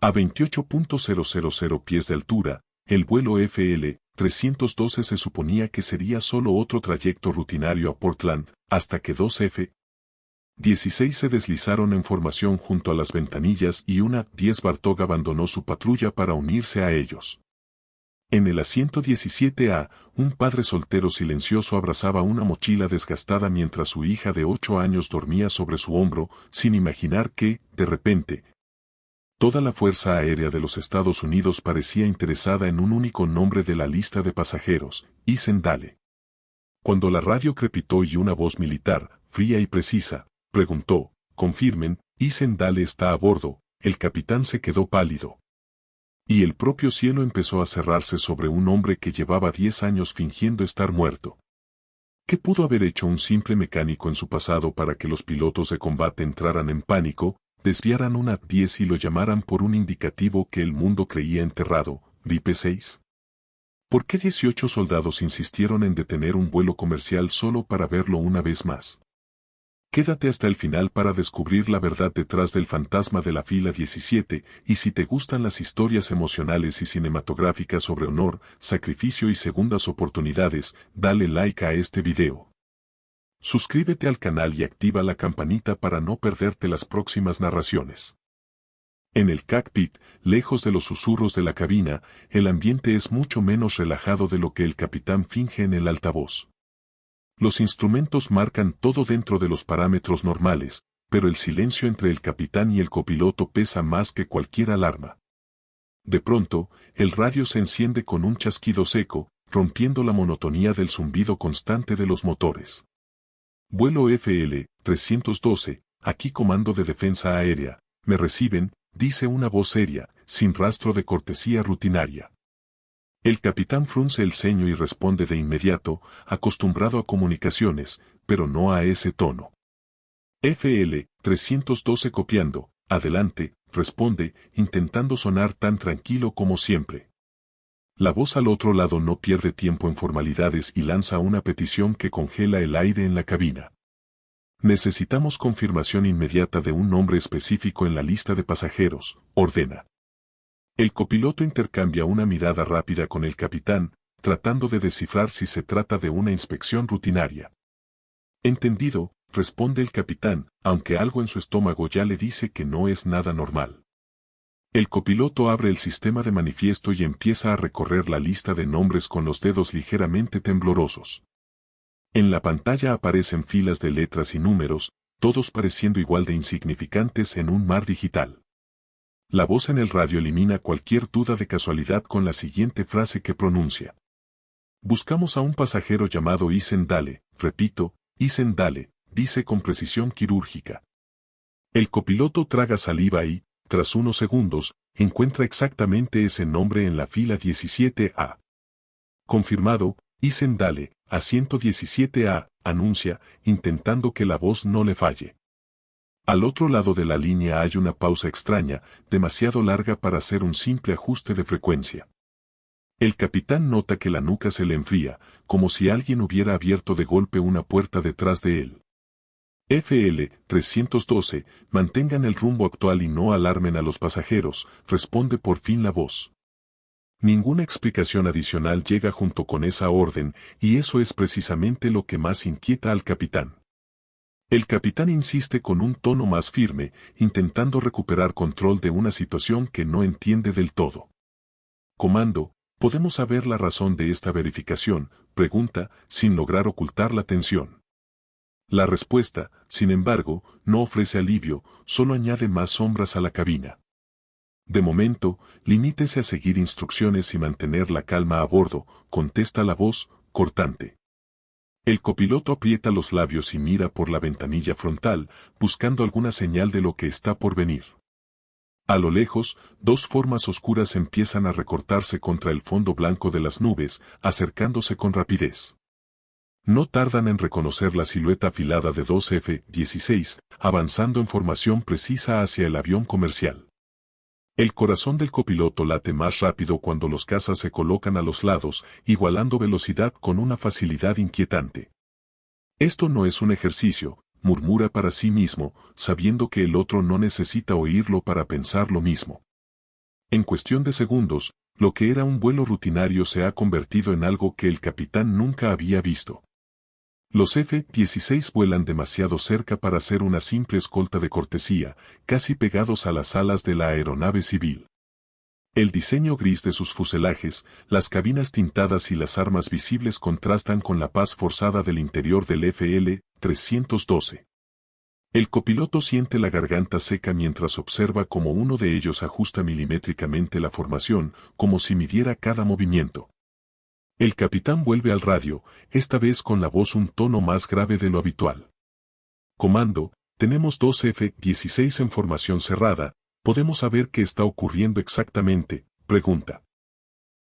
A 28.000 pies de altura, el vuelo FL-312 se suponía que sería solo otro trayecto rutinario a Portland, hasta que dos F-16 se deslizaron en formación junto a las ventanillas y una 10 Bartog abandonó su patrulla para unirse a ellos. En el asiento 17A, un padre soltero silencioso abrazaba una mochila desgastada mientras su hija de 8 años dormía sobre su hombro, sin imaginar que, de repente, toda la Fuerza Aérea de los Estados Unidos parecía interesada en un único nombre de la lista de pasajeros, Isen Dale. Cuando la radio crepitó y una voz militar, fría y precisa, preguntó, «Confirmen, Isen Dale está a bordo», el capitán se quedó pálido. Y el propio cielo empezó a cerrarse sobre un hombre que llevaba 10 años fingiendo estar muerto. ¿Qué pudo haber hecho un simple mecánico en su pasado para que los pilotos de combate entraran en pánico, desviaran una 10 y lo llamaran por un indicativo que el mundo creía enterrado, VIP-6? ¿Por qué 18 soldados insistieron en detener un vuelo comercial solo para verlo una vez más? Quédate hasta el final para descubrir la verdad detrás del fantasma de la fila 17, y si te gustan las historias emocionales y cinematográficas sobre honor, sacrificio y segundas oportunidades, dale like a este video. Suscríbete al canal y activa la campanita para no perderte las próximas narraciones. En el cockpit, lejos de los susurros de la cabina, el ambiente es mucho menos relajado de lo que el capitán finge en el altavoz. Los instrumentos marcan todo dentro de los parámetros normales, pero el silencio entre el capitán y el copiloto pesa más que cualquier alarma. De pronto, el radio se enciende con un chasquido seco, rompiendo la monotonía del zumbido constante de los motores. Vuelo FL-312, aquí Comando de Defensa Aérea, me reciben, dice una voz seria, sin rastro de cortesía rutinaria. El capitán frunce el ceño y responde de inmediato, acostumbrado a comunicaciones, pero no a ese tono. FL-312 copiando, adelante, responde, intentando sonar tan tranquilo como siempre. La voz al otro lado no pierde tiempo en formalidades y lanza una petición que congela el aire en la cabina. Necesitamos confirmación inmediata de un nombre específico en la lista de pasajeros, ordena. El copiloto intercambia una mirada rápida con el capitán, tratando de descifrar si se trata de una inspección rutinaria. Entendido, responde el capitán, aunque algo en su estómago ya le dice que no es nada normal. El copiloto abre el sistema de manifiesto y empieza a recorrer la lista de nombres con los dedos ligeramente temblorosos. En la pantalla aparecen filas de letras y números, todos pareciendo igual de insignificantes en un mar digital. La voz en el radio elimina cualquier duda de casualidad con la siguiente frase que pronuncia. Buscamos a un pasajero llamado Isen Dale, repito, Isen Dale, dice con precisión quirúrgica. El copiloto traga saliva y, tras unos segundos, encuentra exactamente ese nombre en la fila 17A. Confirmado, Isen Dale, asiento 17A, anuncia, intentando que la voz no le falle. Al otro lado de la línea hay una pausa extraña, demasiado larga para hacer un simple ajuste de frecuencia. El capitán nota que la nuca se le enfría, como si alguien hubiera abierto de golpe una puerta detrás de él. FL-312, mantengan el rumbo actual y no alarmen a los pasajeros, responde por fin la voz. Ninguna explicación adicional llega junto con esa orden, y eso es precisamente lo que más inquieta al capitán. El capitán insiste con un tono más firme, intentando recuperar control de una situación que no entiende del todo. Comando, ¿podemos saber la razón de esta verificación?, pregunta, sin lograr ocultar la tensión. La respuesta, sin embargo, no ofrece alivio, solo añade más sombras a la cabina. De momento, limítese a seguir instrucciones y mantener la calma a bordo, contesta la voz, cortante. El copiloto aprieta los labios y mira por la ventanilla frontal, buscando alguna señal de lo que está por venir. A lo lejos, dos formas oscuras empiezan a recortarse contra el fondo blanco de las nubes, acercándose con rapidez. No tardan en reconocer la silueta afilada de dos F-16, avanzando en formación precisa hacia el avión comercial. El corazón del copiloto late más rápido cuando los cazas se colocan a los lados, igualando velocidad con una facilidad inquietante. Esto no es un ejercicio, murmura para sí mismo, sabiendo que el otro no necesita oírlo para pensar lo mismo. En cuestión de segundos, lo que era un vuelo rutinario se ha convertido en algo que el capitán nunca había visto. Los F-16 vuelan demasiado cerca para ser una simple escolta de cortesía, casi pegados a las alas de la aeronave civil. El diseño gris de sus fuselajes, las cabinas tintadas y las armas visibles contrastan con la paz forzada del interior del FL-312. El copiloto siente la garganta seca mientras observa cómo uno de ellos ajusta milimétricamente la formación, como si midiera cada movimiento. El capitán vuelve al radio, esta vez con la voz un tono más grave de lo habitual. Comando, tenemos dos F-16 en formación cerrada, ¿podemos saber qué está ocurriendo exactamente?, pregunta.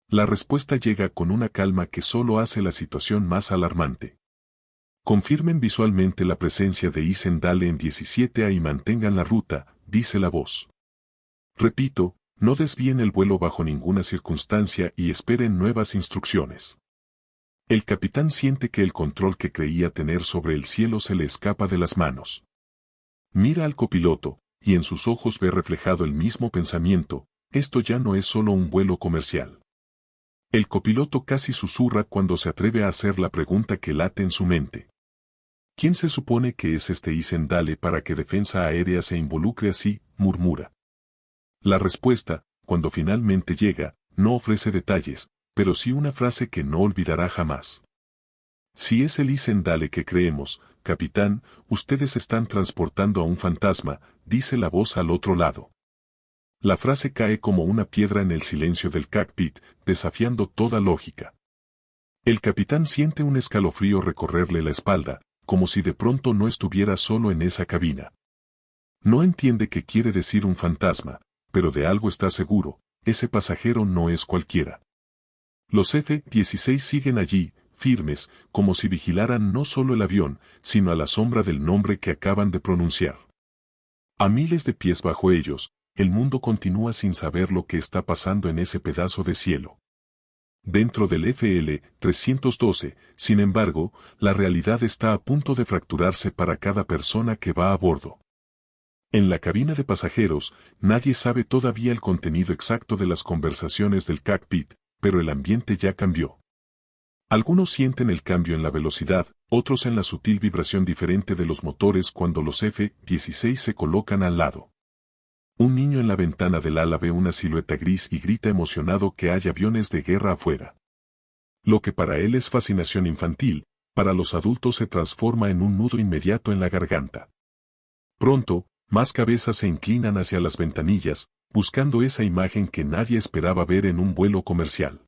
La respuesta llega con una calma que solo hace la situación más alarmante. Confirmen visualmente la presencia de Isen Dale en 17A y mantengan la ruta, dice la voz. Repito, no desvíen el vuelo bajo ninguna circunstancia y esperen nuevas instrucciones. El capitán siente que el control que creía tener sobre el cielo se le escapa de las manos. Mira al copiloto, y en sus ojos ve reflejado el mismo pensamiento: esto ya no es solo un vuelo comercial. El copiloto casi susurra cuando se atreve a hacer la pregunta que late en su mente. ¿Quién se supone que es este Isen Dale para que Defensa Aérea se involucre así?, murmura. La respuesta, cuando finalmente llega, no ofrece detalles, pero sí una frase que no olvidará jamás. Si es el Isen Dale que creemos, capitán, ustedes están transportando a un fantasma, dice la voz al otro lado. La frase cae como una piedra en el silencio del cockpit, desafiando toda lógica. El capitán siente un escalofrío recorrerle la espalda, como si de pronto no estuviera solo en esa cabina. No entiende qué quiere decir un fantasma, pero de algo está seguro: ese pasajero no es cualquiera. Los F-16 siguen allí, firmes, como si vigilaran no solo el avión, sino a la sombra del nombre que acaban de pronunciar. A miles de pies bajo ellos, el mundo continúa sin saber lo que está pasando en ese pedazo de cielo. Dentro del FL-312, sin embargo, la realidad está a punto de fracturarse para cada persona que va a bordo. En la cabina de pasajeros, nadie sabe todavía el contenido exacto de las conversaciones del cockpit, pero el ambiente ya cambió. Algunos sienten el cambio en la velocidad, otros en la sutil vibración diferente de los motores cuando los F-16 se colocan al lado. Un niño en la ventana del ala ve una silueta gris y grita emocionado que hay aviones de guerra afuera. Lo que para él es fascinación infantil, para los adultos se transforma en un nudo inmediato en la garganta. Pronto, más cabezas se inclinan hacia las ventanillas, buscando esa imagen que nadie esperaba ver en un vuelo comercial.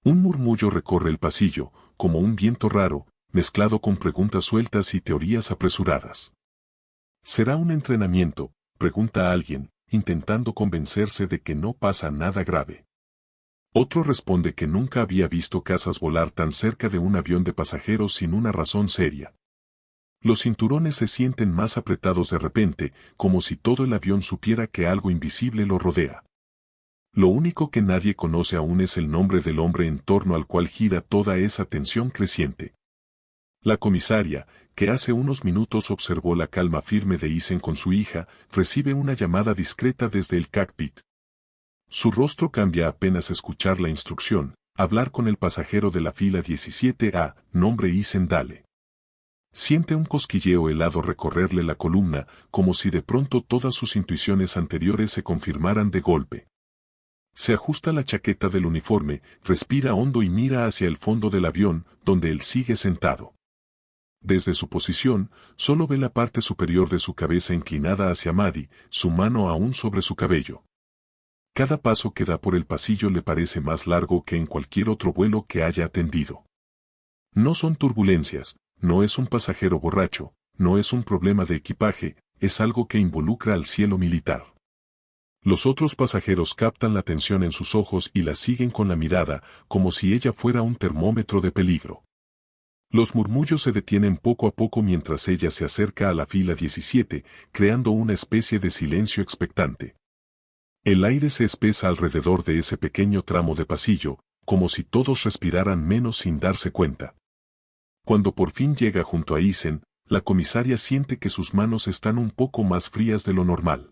Un murmullo recorre el pasillo, como un viento raro, mezclado con preguntas sueltas y teorías apresuradas. ¿Será un entrenamiento?, pregunta alguien, intentando convencerse de que no pasa nada grave. Otro responde que nunca había visto cazas volar tan cerca de un avión de pasajeros sin una razón seria. Los cinturones se sienten más apretados de repente, como si todo el avión supiera que algo invisible lo rodea. Lo único que nadie conoce aún es el nombre del hombre en torno al cual gira toda esa tensión creciente. La comisaria, que hace unos minutos observó la calma firme de Isen con su hija, recibe una llamada discreta desde el cockpit. Su rostro cambia apenas escuchar la instrucción: hablar con el pasajero de la fila 17A, nombre Isen Dale. Siente un cosquilleo helado recorrerle la columna, como si de pronto todas sus intuiciones anteriores se confirmaran de golpe. Se ajusta la chaqueta del uniforme, respira hondo y mira hacia el fondo del avión, donde él sigue sentado. Desde su posición, solo ve la parte superior de su cabeza inclinada hacia Maddie, su mano aún sobre su cabello. Cada paso que da por el pasillo le parece más largo que en cualquier otro vuelo que haya atendido. No son turbulencias, no es un pasajero borracho, no es un problema de equipaje, es algo que involucra al cielo militar. Los otros pasajeros captan la tensión en sus ojos y la siguen con la mirada, como si ella fuera un termómetro de peligro. Los murmullos se detienen poco a poco mientras ella se acerca a la fila 17, creando una especie de silencio expectante. El aire se espesa alrededor de ese pequeño tramo de pasillo, como si todos respiraran menos sin darse cuenta. Cuando por fin llega junto a Isen, la comisaria siente que sus manos están un poco más frías de lo normal.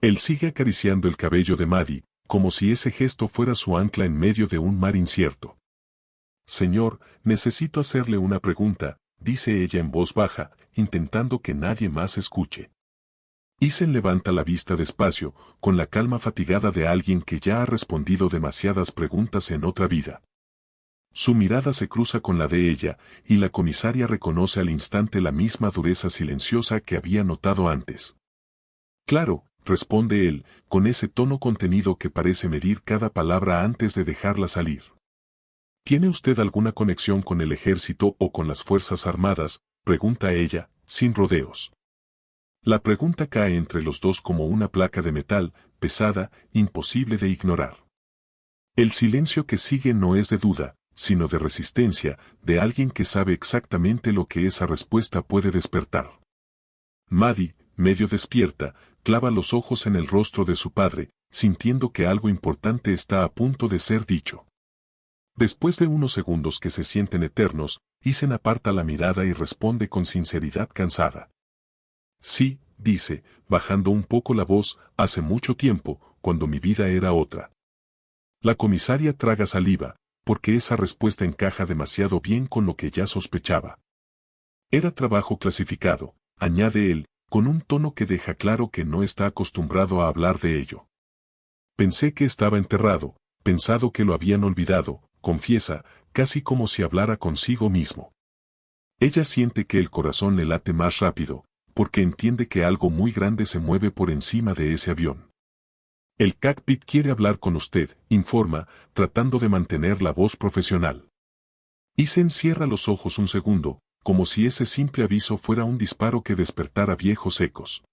Él sigue acariciando el cabello de Maddie, como si ese gesto fuera su ancla en medio de un mar incierto. Señor, necesito hacerle una pregunta, dice ella en voz baja, intentando que nadie más escuche. Ethan levanta la vista despacio, con la calma fatigada de alguien que ya ha respondido demasiadas preguntas en otra vida. Su mirada se cruza con la de ella, y la comisaria reconoce al instante la misma dureza silenciosa que había notado antes. Claro, responde él, con ese tono contenido que parece medir cada palabra antes de dejarla salir. ¿Tiene usted alguna conexión con el ejército o con las fuerzas armadas?, pregunta ella, sin rodeos. La pregunta cae entre los dos como una placa de metal, pesada, imposible de ignorar. El silencio que sigue no es de duda, sino de resistencia, de alguien que sabe exactamente lo que esa respuesta puede despertar. Maddie, medio despierta, clava los ojos en el rostro de su padre, sintiendo que algo importante está a punto de ser dicho. Después de unos segundos que se sienten eternos, Ethan aparta la mirada y responde con sinceridad cansada. Sí, dice, bajando un poco la voz, hace mucho tiempo, cuando mi vida era otra. La comisaria traga saliva, porque esa respuesta encaja demasiado bien con lo que ya sospechaba. Era trabajo clasificado, añade él, con un tono que deja claro que no está acostumbrado a hablar de ello. Pensé que estaba enterrado, pensado que lo habían olvidado, confiesa, casi como si hablara consigo mismo. Ella siente que el corazón le late más rápido, porque entiende que algo muy grande se mueve por encima de ese avión. El cockpit quiere hablar con usted, informa, tratando de mantener la voz profesional. Ethan cierra los ojos un segundo, como si ese simple aviso fuera un disparo que despertara viejos ecos.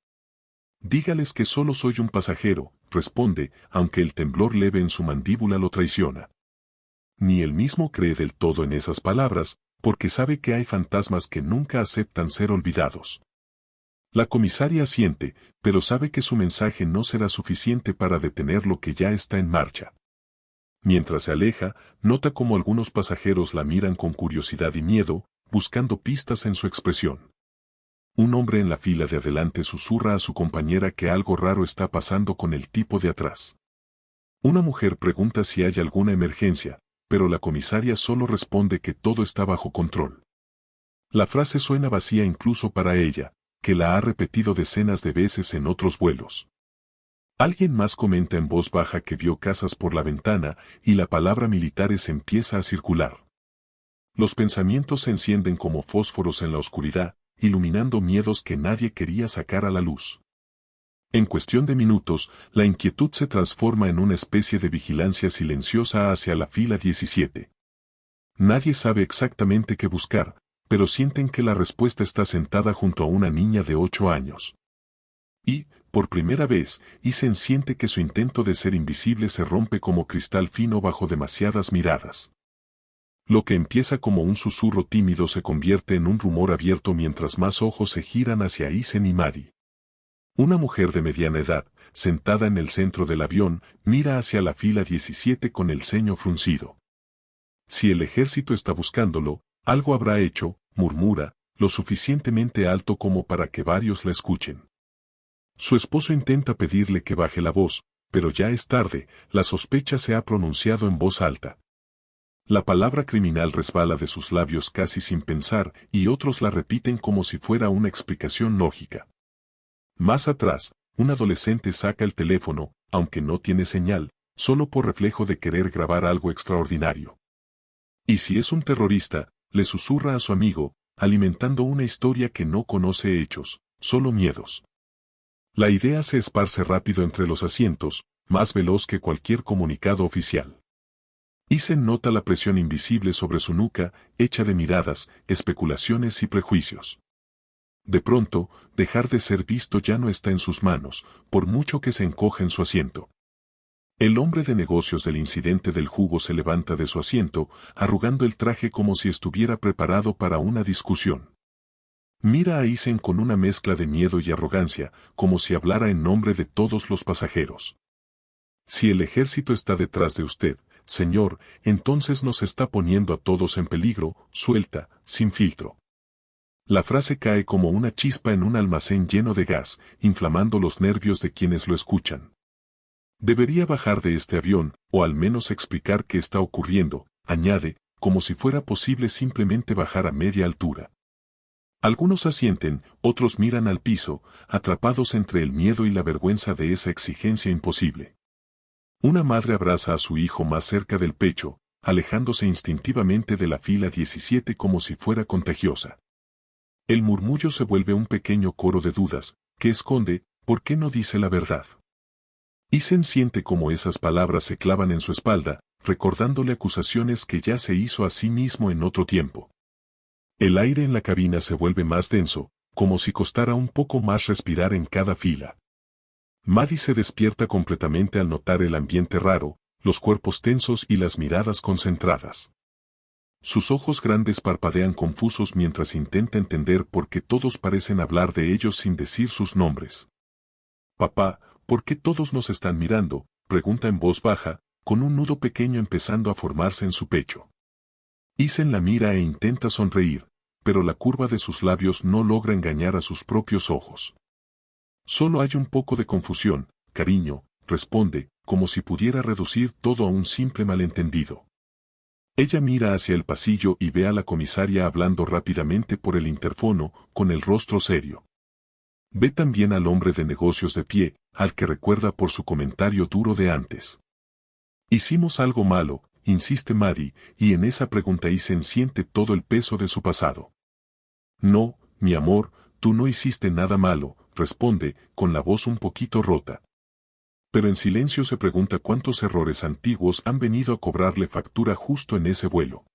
Dígales que solo soy un pasajero, responde, aunque el temblor leve en su mandíbula lo traiciona. Ni él mismo cree del todo en esas palabras, porque sabe que hay fantasmas que nunca aceptan ser olvidados. La comisaria asiente, pero sabe que su mensaje no será suficiente para detener lo que ya está en marcha. Mientras se aleja, nota cómo algunos pasajeros la miran con curiosidad y miedo, buscando pistas en su expresión. Un hombre en la fila de adelante susurra a su compañera que algo raro está pasando con el tipo de atrás. Una mujer pregunta si hay alguna emergencia, pero la comisaria solo responde que todo está bajo control. La frase suena vacía incluso para ella, que la ha repetido decenas de veces en otros vuelos. Alguien más comenta en voz baja que vio casas por la ventana y la palabra militares empieza a circular. Los pensamientos se encienden como fósforos en la oscuridad, iluminando miedos que nadie quería sacar a la luz. En cuestión de minutos, la inquietud se transforma en una especie de vigilancia silenciosa hacia la fila 17. Nadie sabe exactamente qué buscar, pero sienten que la respuesta está sentada junto a una niña de 8 años. Y, por primera vez, Ethan siente que su intento de ser invisible se rompe como cristal fino bajo demasiadas miradas. Lo que empieza como un susurro tímido se convierte en un rumor abierto mientras más ojos se giran hacia Ethan y Maddie. Una mujer de mediana edad, sentada en el centro del avión, mira hacia la fila 17 con el ceño fruncido. Si el ejército está buscándolo, algo habrá hecho, murmura, lo suficientemente alto como para que varios la escuchen. Su esposo intenta pedirle que baje la voz, pero ya es tarde, la sospecha se ha pronunciado en voz alta. La palabra criminal resbala de sus labios casi sin pensar y otros la repiten como si fuera una explicación lógica. Más atrás, un adolescente saca el teléfono, aunque no tiene señal, solo por reflejo de querer grabar algo extraordinario. Y si es un terrorista, le susurra a su amigo, alimentando una historia que no conoce hechos, solo miedos. La idea se esparce rápido entre los asientos, más veloz que cualquier comunicado oficial. Ethan nota la presión invisible sobre su nuca, hecha de miradas, especulaciones y prejuicios. De pronto, dejar de ser visto ya no está en sus manos, por mucho que se encoja en su asiento. El hombre de negocios del incidente del jugo se levanta de su asiento, arrugando el traje como si estuviera preparado para una discusión. Mira a Ethan con una mezcla de miedo y arrogancia, como si hablara en nombre de todos los pasajeros. Si el ejército está detrás de usted, señor, entonces nos está poniendo a todos en peligro, suelta, sin filtro. La frase cae como una chispa en un almacén lleno de gas, inflamando los nervios de quienes lo escuchan. Debería bajar de este avión, o al menos explicar qué está ocurriendo, añade, como si fuera posible simplemente bajar a media altura. Algunos asienten, otros miran al piso, atrapados entre el miedo y la vergüenza de esa exigencia imposible. Una madre abraza a su hijo más cerca del pecho, alejándose instintivamente de la fila 17 como si fuera contagiosa. El murmullo se vuelve un pequeño coro de dudas, que esconde, ¿por qué no dice la verdad? Isen siente como esas palabras se clavan en su espalda, recordándole acusaciones que ya se hizo a sí mismo en otro tiempo. El aire en la cabina se vuelve más denso, como si costara un poco más respirar en cada fila. Maddie se despierta completamente al notar el ambiente raro, los cuerpos tensos y las miradas concentradas. Sus ojos grandes parpadean confusos mientras intenta entender por qué todos parecen hablar de ellos sin decir sus nombres. «Papá, ¿por qué todos nos están mirando?», pregunta en voz baja, con un nudo pequeño empezando a formarse en su pecho. Isen la mira e intenta sonreír, pero la curva de sus labios no logra engañar a sus propios ojos. «Solo hay un poco de confusión, cariño», responde, como si pudiera reducir todo a un simple malentendido. Ella mira hacia el pasillo y ve a la comisaria hablando rápidamente por el interfono, con el rostro serio. Ve también al hombre de negocios de pie, al que recuerda por su comentario duro de antes. «Hicimos algo malo», insiste Maddie, y en esa pregunta Isen siente todo el peso de su pasado. «No, mi amor, tú no hiciste nada malo», responde, con la voz un poquito rota. Pero en silencio se pregunta cuántos errores antiguos han venido a cobrarle factura justo en ese vuelo.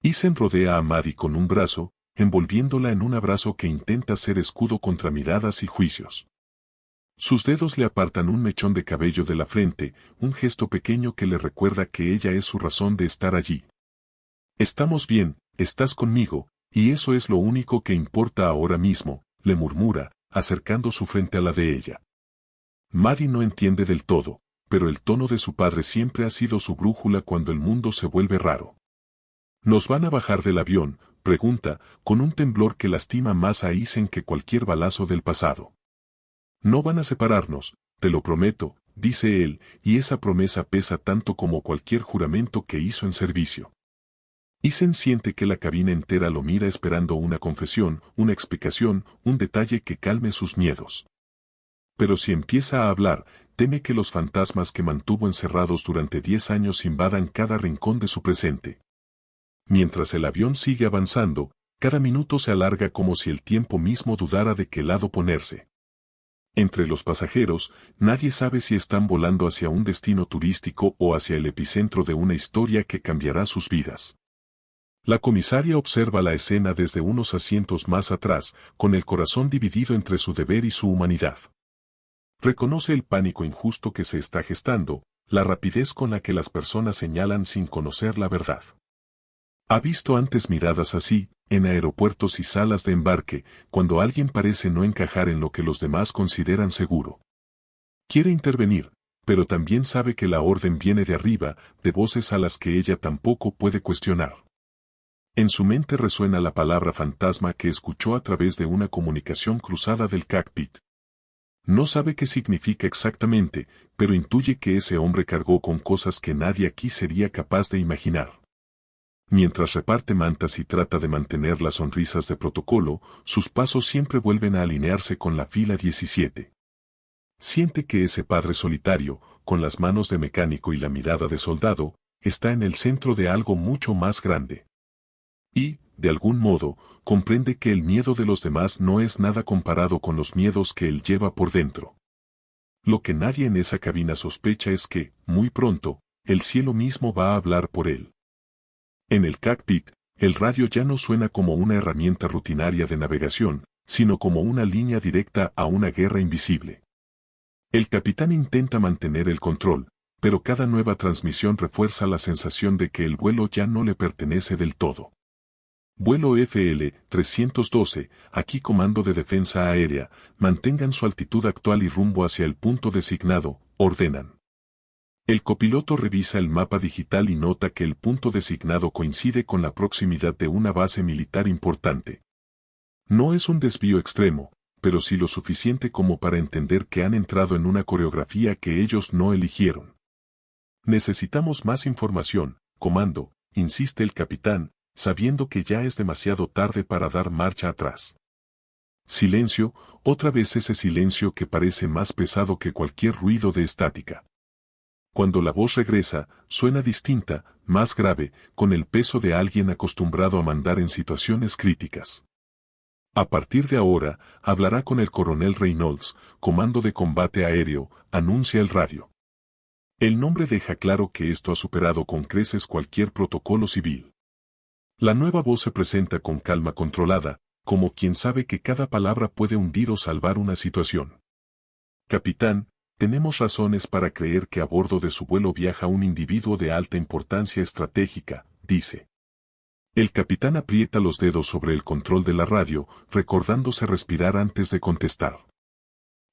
Isen rodea a Maddie con un brazo, envolviéndola en un abrazo que intenta ser escudo contra miradas y juicios. Sus dedos le apartan un mechón de cabello de la frente, un gesto pequeño que le recuerda que ella es su razón de estar allí. «Estamos bien, estás conmigo, y eso es lo único que importa ahora mismo», le murmura, acercando su frente a la de ella. Maddie no entiende del todo, pero el tono de su padre siempre ha sido su brújula cuando el mundo se vuelve raro. «¿Nos van a bajar del avión?», pregunta, con un temblor que lastima más a Isen que cualquier balazo del pasado. «No van a separarnos, te lo prometo», dice él, y esa promesa pesa tanto como cualquier juramento que hizo en servicio. Isen siente que la cabina entera lo mira esperando una confesión, una explicación, un detalle que calme sus miedos. Pero si empieza a hablar, teme que los fantasmas que mantuvo encerrados durante 10 años invadan cada rincón de su presente. Mientras el avión sigue avanzando, cada minuto se alarga como si el tiempo mismo dudara de qué lado ponerse. Entre los pasajeros, nadie sabe si están volando hacia un destino turístico o hacia el epicentro de una historia que cambiará sus vidas. La comisaria observa la escena desde unos asientos más atrás, con el corazón dividido entre su deber y su humanidad. Reconoce el pánico injusto que se está gestando, la rapidez con la que las personas señalan sin conocer la verdad. Ha visto antes miradas así, en aeropuertos y salas de embarque, cuando alguien parece no encajar en lo que los demás consideran seguro. Quiere intervenir, pero también sabe que la orden viene de arriba, de voces a las que ella tampoco puede cuestionar. En su mente resuena la palabra fantasma que escuchó a través de una comunicación cruzada del cockpit. No sabe qué significa exactamente, pero intuye que ese hombre cargó con cosas que nadie aquí sería capaz de imaginar. Mientras reparte mantas y trata de mantener las sonrisas de protocolo, sus pasos siempre vuelven a alinearse con la fila 17. Siente que ese padre solitario, con las manos de mecánico y la mirada de soldado, está en el centro de algo mucho más grande. Y, de algún modo, comprende que el miedo de los demás no es nada comparado con los miedos que él lleva por dentro. Lo que nadie en esa cabina sospecha es que, muy pronto, el cielo mismo va a hablar por él. En el cockpit, el radio ya no suena como una herramienta rutinaria de navegación, sino como una línea directa a una guerra invisible. El capitán intenta mantener el control, pero cada nueva transmisión refuerza la sensación de que el vuelo ya no le pertenece del todo. Vuelo FL-312, aquí Comando de Defensa Aérea, mantengan su altitud actual y rumbo hacia el punto designado, ordenan. El copiloto revisa el mapa digital y nota que el punto designado coincide con la proximidad de una base militar importante. No es un desvío extremo, pero sí lo suficiente como para entender que han entrado en una coreografía que ellos no eligieron. Necesitamos más información, comando, insiste el capitán, sabiendo que ya es demasiado tarde para dar marcha atrás. Silencio, otra vez ese silencio que parece más pesado que cualquier ruido de estática. Cuando la voz regresa, suena distinta, más grave, con el peso de alguien acostumbrado a mandar en situaciones críticas. A partir de ahora, hablará con el coronel Reynolds, comando de combate aéreo, anuncia el radio. El nombre deja claro que esto ha superado con creces cualquier protocolo civil. La nueva voz se presenta con calma controlada, como quien sabe que cada palabra puede hundir o salvar una situación. Capitán, tenemos razones para creer que a bordo de su vuelo viaja un individuo de alta importancia estratégica, dice. El capitán aprieta los dedos sobre el control de la radio, recordándose respirar antes de contestar.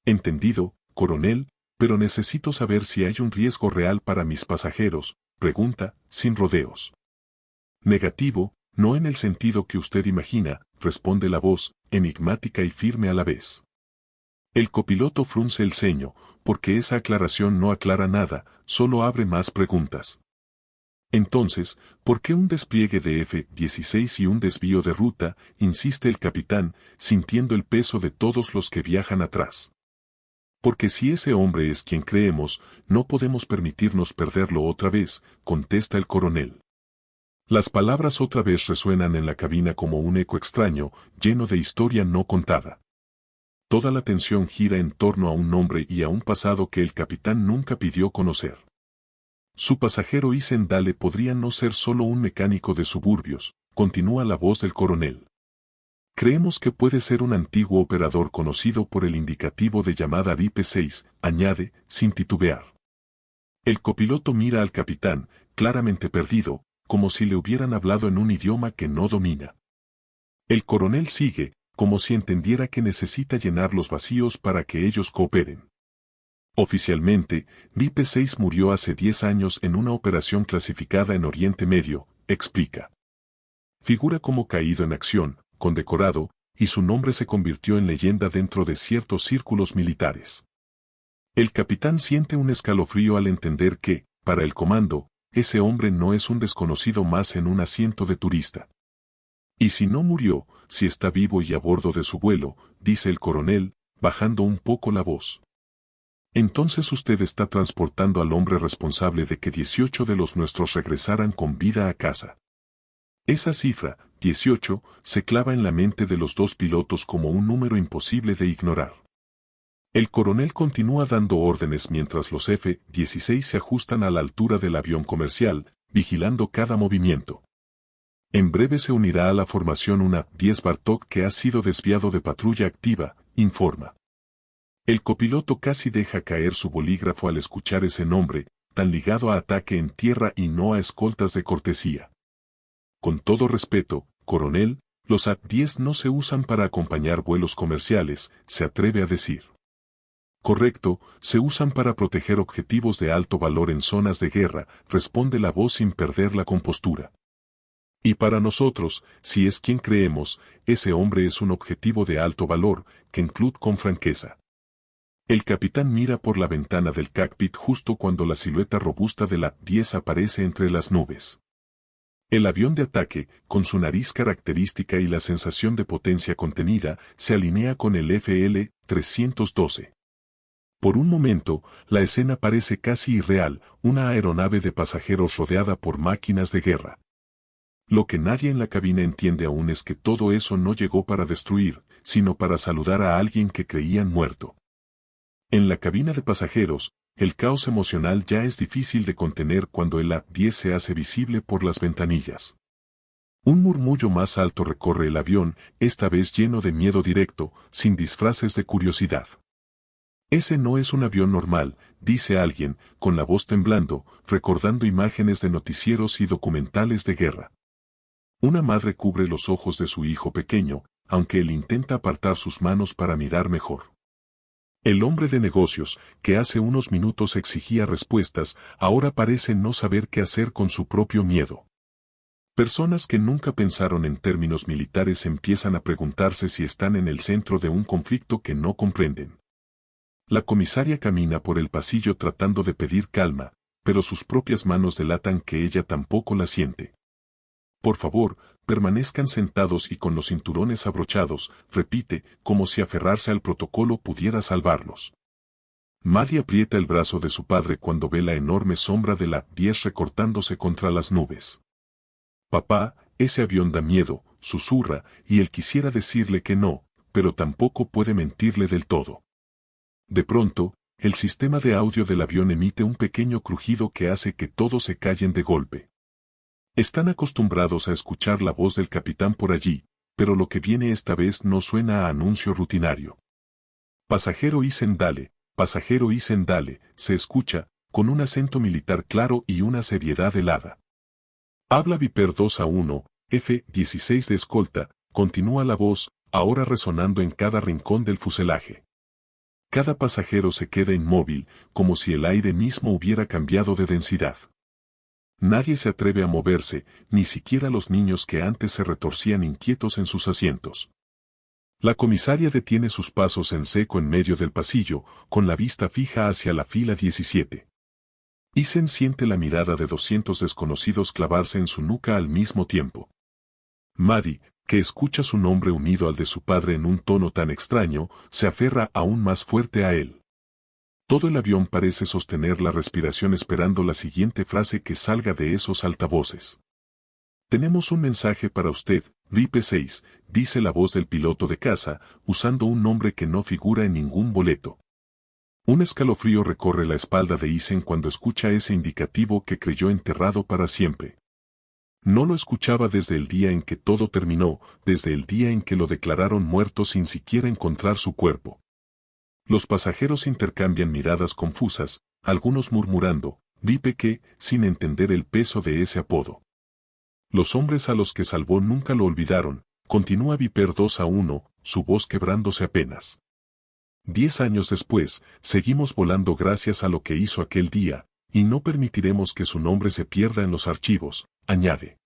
Entendido, coronel, pero necesito saber si hay un riesgo real para mis pasajeros, pregunta, sin rodeos. Negativo, no en el sentido que usted imagina, responde la voz, enigmática y firme a la vez. El copiloto frunce el ceño, porque esa aclaración no aclara nada, solo abre más preguntas. Entonces, ¿por qué un despliegue de F-16 y un desvío de ruta?, insiste el capitán, sintiendo el peso de todos los que viajan atrás. Porque si ese hombre es quien creemos, no podemos permitirnos perderlo otra vez, contesta el coronel. Las palabras otra vez resuenan en la cabina como un eco extraño, lleno de historia no contada. Toda la atención gira en torno a un nombre y a un pasado que el capitán nunca pidió conocer. Su pasajero Isen Dale podría no ser solo un mecánico de suburbios, continúa la voz del coronel. Creemos que puede ser un antiguo operador conocido por el indicativo de llamada RIP-6, añade, sin titubear. El copiloto mira al capitán, claramente perdido, como si le hubieran hablado en un idioma que no domina. El coronel sigue, como si entendiera que necesita llenar los vacíos para que ellos cooperen. Oficialmente, RIP-6 murió hace 10 años en una operación clasificada en Oriente Medio, explica. Figura como caído en acción, condecorado, y su nombre se convirtió en leyenda dentro de ciertos círculos militares. El capitán siente un escalofrío al entender que, para el comando, ese hombre no es un desconocido más en un asiento de turista. Y si no murió, si está vivo y a bordo de su vuelo, dice el coronel, bajando un poco la voz. Entonces usted está transportando al hombre responsable de que 18 de los nuestros regresaran con vida a casa. Esa cifra, 18, se clava en la mente de los dos pilotos como un número imposible de ignorar. El coronel continúa dando órdenes mientras los F-16 se ajustan a la altura del avión comercial, vigilando cada movimiento. En breve se unirá a la formación una 10 Bartok que ha sido desviado de patrulla activa, informa. El copiloto casi deja caer su bolígrafo al escuchar ese nombre, tan ligado a ataque en tierra y no a escoltas de cortesía. Con todo respeto, coronel, los A-10 no se usan para acompañar vuelos comerciales, se atreve a decir. Correcto, se usan para proteger objetivos de alto valor en zonas de guerra, responde la voz sin perder la compostura. Y para nosotros, si es quien creemos, ese hombre es un objetivo de alto valor, que incluye con franqueza. El capitán mira por la ventana del cockpit justo cuando la silueta robusta de la 10 aparece entre las nubes. El avión de ataque, con su nariz característica y la sensación de potencia contenida, se alinea con el FL-312. Por un momento, la escena parece casi irreal, una aeronave de pasajeros rodeada por máquinas de guerra. Lo que nadie en la cabina entiende aún es que todo eso no llegó para destruir, sino para saludar a alguien que creían muerto. En la cabina de pasajeros, el caos emocional ya es difícil de contener cuando el A-10 se hace visible por las ventanillas. Un murmullo más alto recorre el avión, esta vez lleno de miedo directo, sin disfraces de curiosidad. Ese no es un avión normal, dice alguien, con la voz temblando, recordando imágenes de noticieros y documentales de guerra. Una madre cubre los ojos de su hijo pequeño, aunque él intenta apartar sus manos para mirar mejor. El hombre de negocios, que hace unos minutos exigía respuestas, ahora parece no saber qué hacer con su propio miedo. Personas que nunca pensaron en términos militares empiezan a preguntarse si están en el centro de un conflicto que no comprenden. La comisaria camina por el pasillo tratando de pedir calma, pero sus propias manos delatan que ella tampoco la siente. Por favor, permanezcan sentados y con los cinturones abrochados, repite, como si aferrarse al protocolo pudiera salvarlos. Maddie aprieta el brazo de su padre cuando ve la enorme sombra de la 10 recortándose contra las nubes. Papá, ese avión da miedo, susurra, y él quisiera decirle que no, pero tampoco puede mentirle del todo. De pronto, el sistema de audio del avión emite un pequeño crujido que hace que todos se callen de golpe. Están acostumbrados a escuchar la voz del capitán por allí, pero lo que viene esta vez no suena a anuncio rutinario. Pasajero Isen Dale, se escucha, con un acento militar claro y una seriedad helada. Habla Viper 2A1, F-16 de escolta, continúa la voz, ahora resonando en cada rincón del fuselaje. Cada pasajero se queda inmóvil, como si el aire mismo hubiera cambiado de densidad. Nadie se atreve a moverse, ni siquiera los niños que antes se retorcían inquietos en sus asientos. La comisaria detiene sus pasos en seco en medio del pasillo, con la vista fija hacia la fila 17. Isen siente la mirada de 200 desconocidos clavarse en su nuca al mismo tiempo. Maddie, que escucha su nombre unido al de su padre en un tono tan extraño, se aferra aún más fuerte a él. Todo el avión parece sostener la respiración esperando la siguiente frase que salga de esos altavoces. Tenemos un mensaje para usted, Ripe 6, dice la voz del piloto de caza, usando un nombre que no figura en ningún boleto. Un escalofrío recorre la espalda de Isen cuando escucha ese indicativo que creyó enterrado para siempre. No lo escuchaba desde el día en que todo terminó, desde el día en que lo declararon muerto sin siquiera encontrar su cuerpo. Los pasajeros intercambian miradas confusas, algunos murmurando, Ripe que, sin entender el peso de ese apodo. Los hombres a los que salvó nunca lo olvidaron, continúa Viper 2A1, su voz quebrándose apenas. 10 años después, seguimos volando gracias a lo que hizo aquel día, y no permitiremos que su nombre se pierda en los archivos, añade.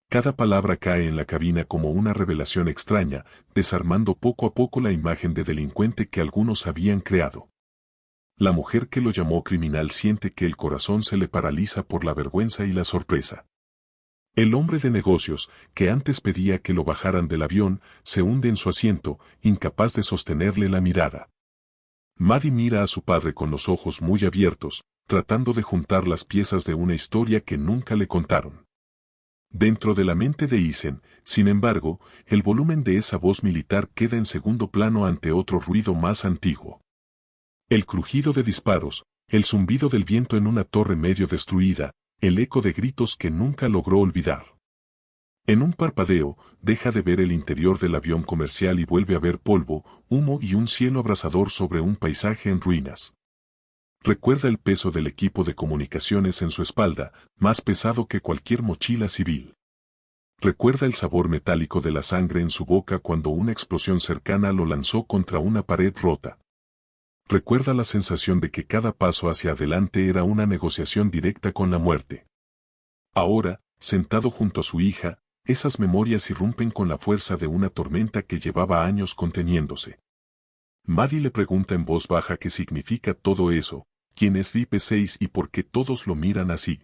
Cada palabra cae en la cabina como una revelación extraña, desarmando poco a poco la imagen de delincuente que algunos habían creado. La mujer que lo llamó criminal siente que el corazón se le paraliza por la vergüenza y la sorpresa. El hombre de negocios, que antes pedía que lo bajaran del avión, se hunde en su asiento, incapaz de sostenerle la mirada. Maddie mira a su padre con los ojos muy abiertos, tratando de juntar las piezas de una historia que nunca le contaron. Dentro de la mente de Isen, sin embargo, el volumen de esa voz militar queda en segundo plano ante otro ruido más antiguo. El crujido de disparos, el zumbido del viento en una torre medio destruida, el eco de gritos que nunca logró olvidar. En un parpadeo, deja de ver el interior del avión comercial y vuelve a ver polvo, humo y un cielo abrasador sobre un paisaje en ruinas. Recuerda el peso del equipo de comunicaciones en su espalda, más pesado que cualquier mochila civil. Recuerda el sabor metálico de la sangre en su boca cuando una explosión cercana lo lanzó contra una pared rota. Recuerda la sensación de que cada paso hacia adelante era una negociación directa con la muerte. Ahora, sentado junto a su hija, esas memorias irrumpen con la fuerza de una tormenta que llevaba años conteniéndose. Maddie le pregunta en voz baja qué significa todo eso, quién es Ripe 6 y por qué todos lo miran así.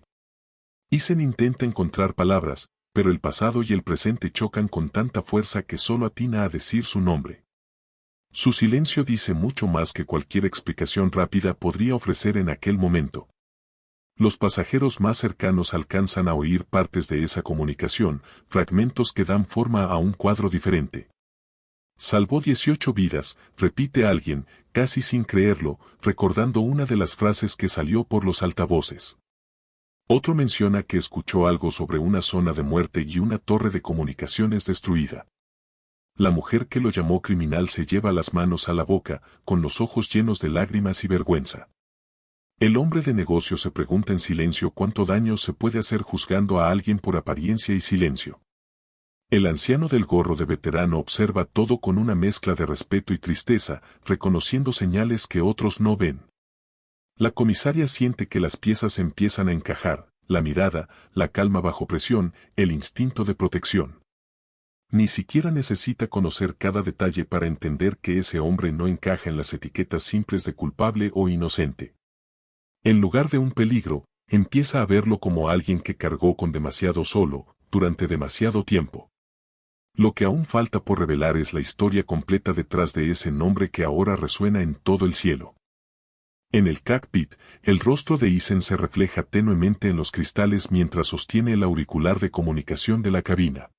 Isen intenta encontrar palabras, pero el pasado y el presente chocan con tanta fuerza que solo atina a decir su nombre. Su silencio dice mucho más que cualquier explicación rápida podría ofrecer en aquel momento. Los pasajeros más cercanos alcanzan a oír partes de esa comunicación, fragmentos que dan forma a un cuadro diferente. Salvó 18 vidas, repite alguien, casi sin creerlo, recordando una de las frases que salió por los altavoces. Otro menciona que escuchó algo sobre una zona de muerte y una torre de comunicaciones destruida. La mujer que lo llamó criminal se lleva las manos a la boca, con los ojos llenos de lágrimas y vergüenza. El hombre de negocio se pregunta en silencio cuánto daño se puede hacer juzgando a alguien por apariencia y silencio. El anciano del gorro de veterano observa todo con una mezcla de respeto y tristeza, reconociendo señales que otros no ven. La comisaria siente que las piezas empiezan a encajar, la mirada, la calma bajo presión, el instinto de protección. Ni siquiera necesita conocer cada detalle para entender que ese hombre no encaja en las etiquetas simples de culpable o inocente. En lugar de un peligro, empieza a verlo como alguien que cargó con demasiado solo, durante demasiado tiempo. Lo que aún falta por revelar es la historia completa detrás de ese nombre que ahora resuena en todo el cielo. En el cockpit, el rostro de Eason se refleja tenuemente en los cristales mientras sostiene el auricular de comunicación de la cabina.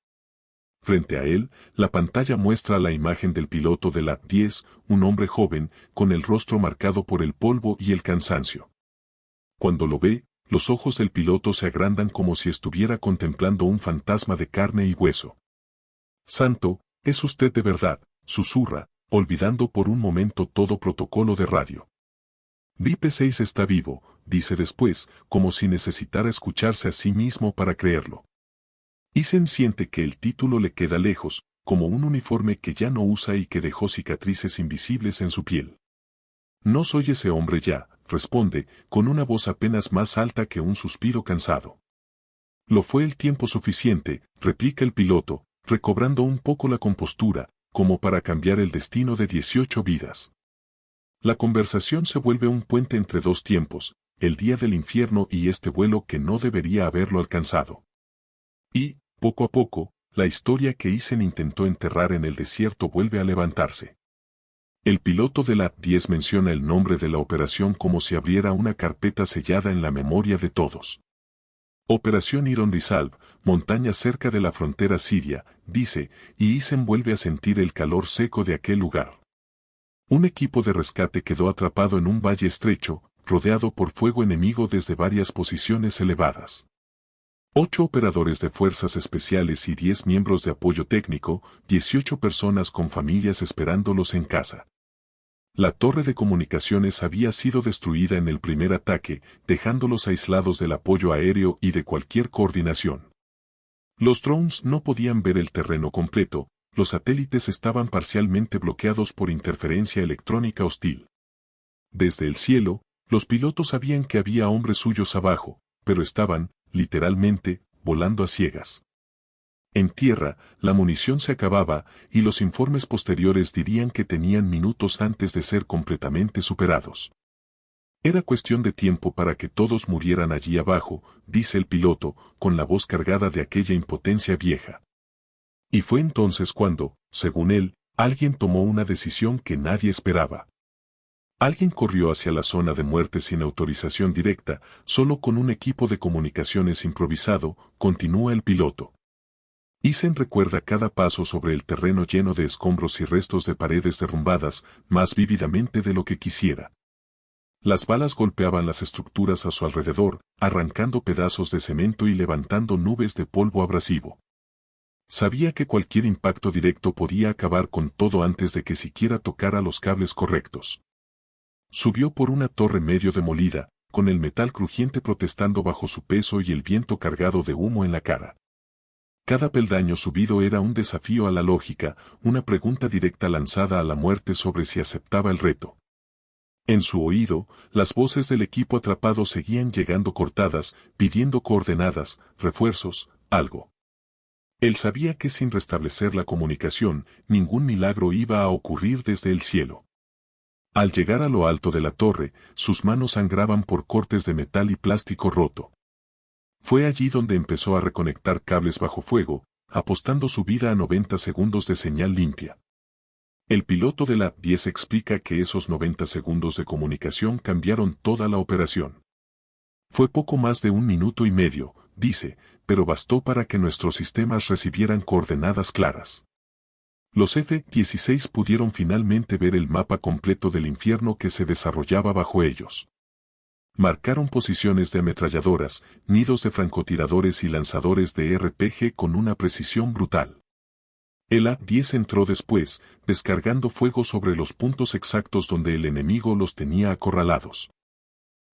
Frente a él, la pantalla muestra la imagen del piloto del A-10, un hombre joven, con el rostro marcado por el polvo y el cansancio. Cuando lo ve, los ojos del piloto se agrandan como si estuviera contemplando un fantasma de carne y hueso. «Santo, es usted de verdad», susurra, olvidando por un momento todo protocolo de radio. «VIP-6 está vivo», dice después, como si necesitara escucharse a sí mismo para creerlo. Eason siente que el título le queda lejos, como un uniforme que ya no usa y que dejó cicatrices invisibles en su piel. «No soy ese hombre ya», responde, con una voz apenas más alta que un suspiro cansado. «Lo fue el tiempo suficiente», replica el piloto, recobrando un poco la compostura, como para cambiar el destino de 18 vidas. La conversación se vuelve un puente entre dos tiempos, el día del infierno y este vuelo que no debería haberlo alcanzado. Y, poco a poco, la historia que Eason intentó enterrar en el desierto vuelve a levantarse. El piloto de la A-10 menciona el nombre de la operación como si abriera una carpeta sellada en la memoria de todos. Operación Iron Resolve, montaña cerca de la frontera siria, dice, y Eason vuelve a sentir el calor seco de aquel lugar. Un equipo de rescate quedó atrapado en un valle estrecho, rodeado por fuego enemigo desde varias posiciones elevadas. 8 operadores de fuerzas especiales y 10 miembros de apoyo técnico, 18 personas con familias esperándolos en casa. La torre de comunicaciones había sido destruida en el primer ataque, dejándolos aislados del apoyo aéreo y de cualquier coordinación. Los drones no podían ver el terreno completo, los satélites estaban parcialmente bloqueados por interferencia electrónica hostil. Desde el cielo, los pilotos sabían que había hombres suyos abajo, pero estaban, literalmente, volando a ciegas. En tierra, la munición se acababa, y los informes posteriores dirían que tenían minutos antes de ser completamente superados. Era cuestión de tiempo para que todos murieran allí abajo, dice el piloto, con la voz cargada de aquella impotencia vieja. Y fue entonces cuando, según él, alguien tomó una decisión que nadie esperaba. Alguien corrió hacia la zona de muerte sin autorización directa, solo con un equipo de comunicaciones improvisado, continúa el piloto. Eason recuerda cada paso sobre el terreno lleno de escombros y restos de paredes derrumbadas, más vívidamente de lo que quisiera. Las balas golpeaban las estructuras a su alrededor, arrancando pedazos de cemento y levantando nubes de polvo abrasivo. Sabía que cualquier impacto directo podía acabar con todo antes de que siquiera tocara los cables correctos. Subió por una torre medio demolida, con el metal crujiente protestando bajo su peso y el viento cargado de humo en la cara. Cada peldaño subido era un desafío a la lógica, una pregunta directa lanzada a la muerte sobre si aceptaba el reto. En su oído, las voces del equipo atrapado seguían llegando cortadas, pidiendo coordenadas, refuerzos, algo. Él sabía que sin restablecer la comunicación, ningún milagro iba a ocurrir desde el cielo. Al llegar a lo alto de la torre, sus manos sangraban por cortes de metal y plástico roto. Fue allí donde empezó a reconectar cables bajo fuego, apostando su vida a 90 segundos de señal limpia. El piloto de la A-10 explica que esos 90 segundos de comunicación cambiaron toda la operación. Fue poco más de 1 minuto y medio, dice, pero bastó para que nuestros sistemas recibieran coordenadas claras. Los F-16 pudieron finalmente ver el mapa completo del infierno que se desarrollaba bajo ellos. Marcaron posiciones de ametralladoras, nidos de francotiradores y lanzadores de RPG con una precisión brutal. El A-10 entró después, descargando fuego sobre los puntos exactos donde el enemigo los tenía acorralados.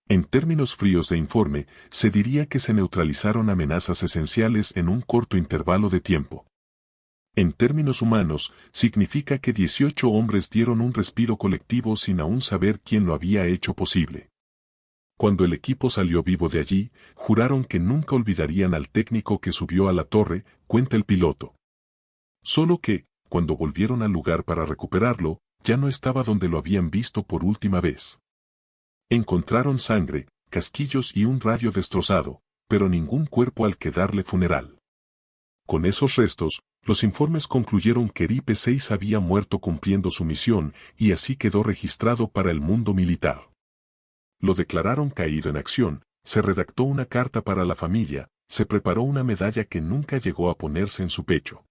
En términos fríos de informe, se diría que se neutralizaron amenazas esenciales en un corto intervalo de tiempo. En términos humanos, significa que 18 hombres dieron un respiro colectivo sin aún saber quién lo había hecho posible. Cuando el equipo salió vivo de allí, juraron que nunca olvidarían al técnico que subió a la torre, cuenta el piloto. Solo que, cuando volvieron al lugar para recuperarlo, ya no estaba donde lo habían visto por última vez. Encontraron sangre, casquillos y un radio destrozado, pero ningún cuerpo al que darle funeral. Con esos restos, los informes concluyeron que Ripe 6 había muerto cumpliendo su misión y así quedó registrado para el mundo militar. Lo declararon caído en acción, se redactó una carta para la familia, se preparó una medalla que nunca llegó a ponerse en su pecho.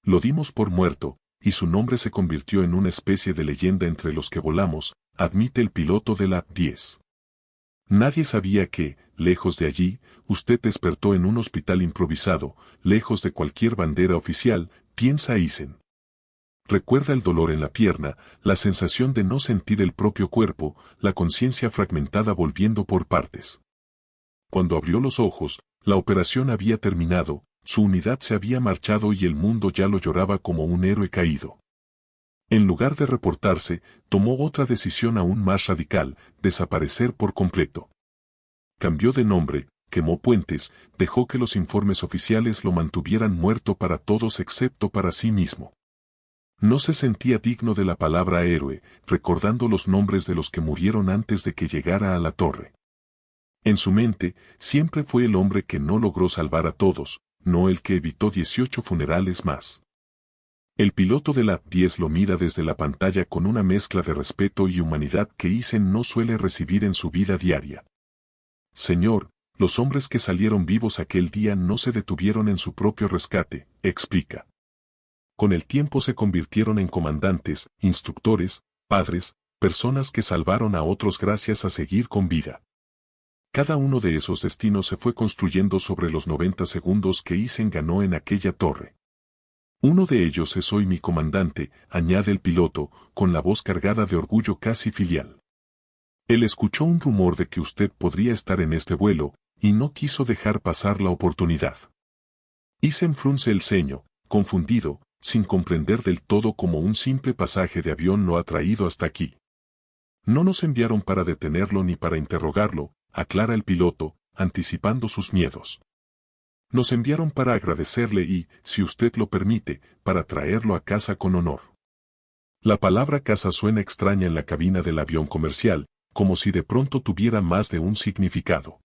Lo dimos por muerto, y su nombre se convirtió en una especie de leyenda entre los que volamos, admite el piloto de la 10. Nadie sabía que, lejos de allí, usted despertó en un hospital improvisado, lejos de cualquier bandera oficial, piensa Eisen. Recuerda el dolor en la pierna, la sensación de no sentir el propio cuerpo, la conciencia fragmentada volviendo por partes. Cuando abrió los ojos, la operación había terminado, su unidad se había marchado y el mundo ya lo lloraba como un héroe caído. En lugar de reportarse, tomó otra decisión aún más radical, desaparecer por completo. Cambió de nombre, quemó puentes, dejó que los informes oficiales lo mantuvieran muerto para todos excepto para sí mismo. No se sentía digno de la palabra héroe, recordando los nombres de los que murieron antes de que llegara a la torre. En su mente, siempre fue el hombre que no logró salvar a todos, no el que evitó 18 funerales más. El piloto de la 10 lo mira desde la pantalla con una mezcla de respeto y humanidad que Eisen no suele recibir en su vida diaria. Señor, los hombres que salieron vivos aquel día no se detuvieron en su propio rescate, explica. Con el tiempo se convirtieron en comandantes, instructores, padres, personas que salvaron a otros gracias a seguir con vida. Cada uno de esos destinos se fue construyendo sobre los 90 segundos que Eisen ganó en aquella torre. Uno de ellos es hoy mi comandante, añade el piloto, con la voz cargada de orgullo casi filial. Él escuchó un rumor de que usted podría estar en este vuelo, y no quiso dejar pasar la oportunidad. Eisen frunce el ceño, confundido, sin comprender del todo cómo un simple pasaje de avión lo ha traído hasta aquí. No nos enviaron para detenerlo ni para interrogarlo, aclara el piloto, anticipando sus miedos. Nos enviaron para agradecerle y, si usted lo permite, para traerlo a casa con honor. La palabra casa suena extraña en la cabina del avión comercial, como si de pronto tuviera más de un significado.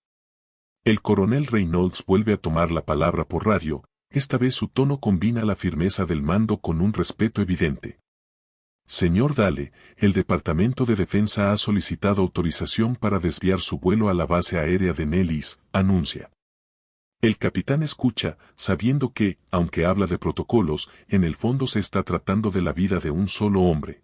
El coronel Reynolds vuelve a tomar la palabra por radio, esta vez su tono combina la firmeza del mando con un respeto evidente. Señor Dale, el Departamento de Defensa ha solicitado autorización para desviar su vuelo a la base aérea de Nellis, anuncia. El capitán escucha, sabiendo que, aunque habla de protocolos, en el fondo se está tratando de la vida de un solo hombre.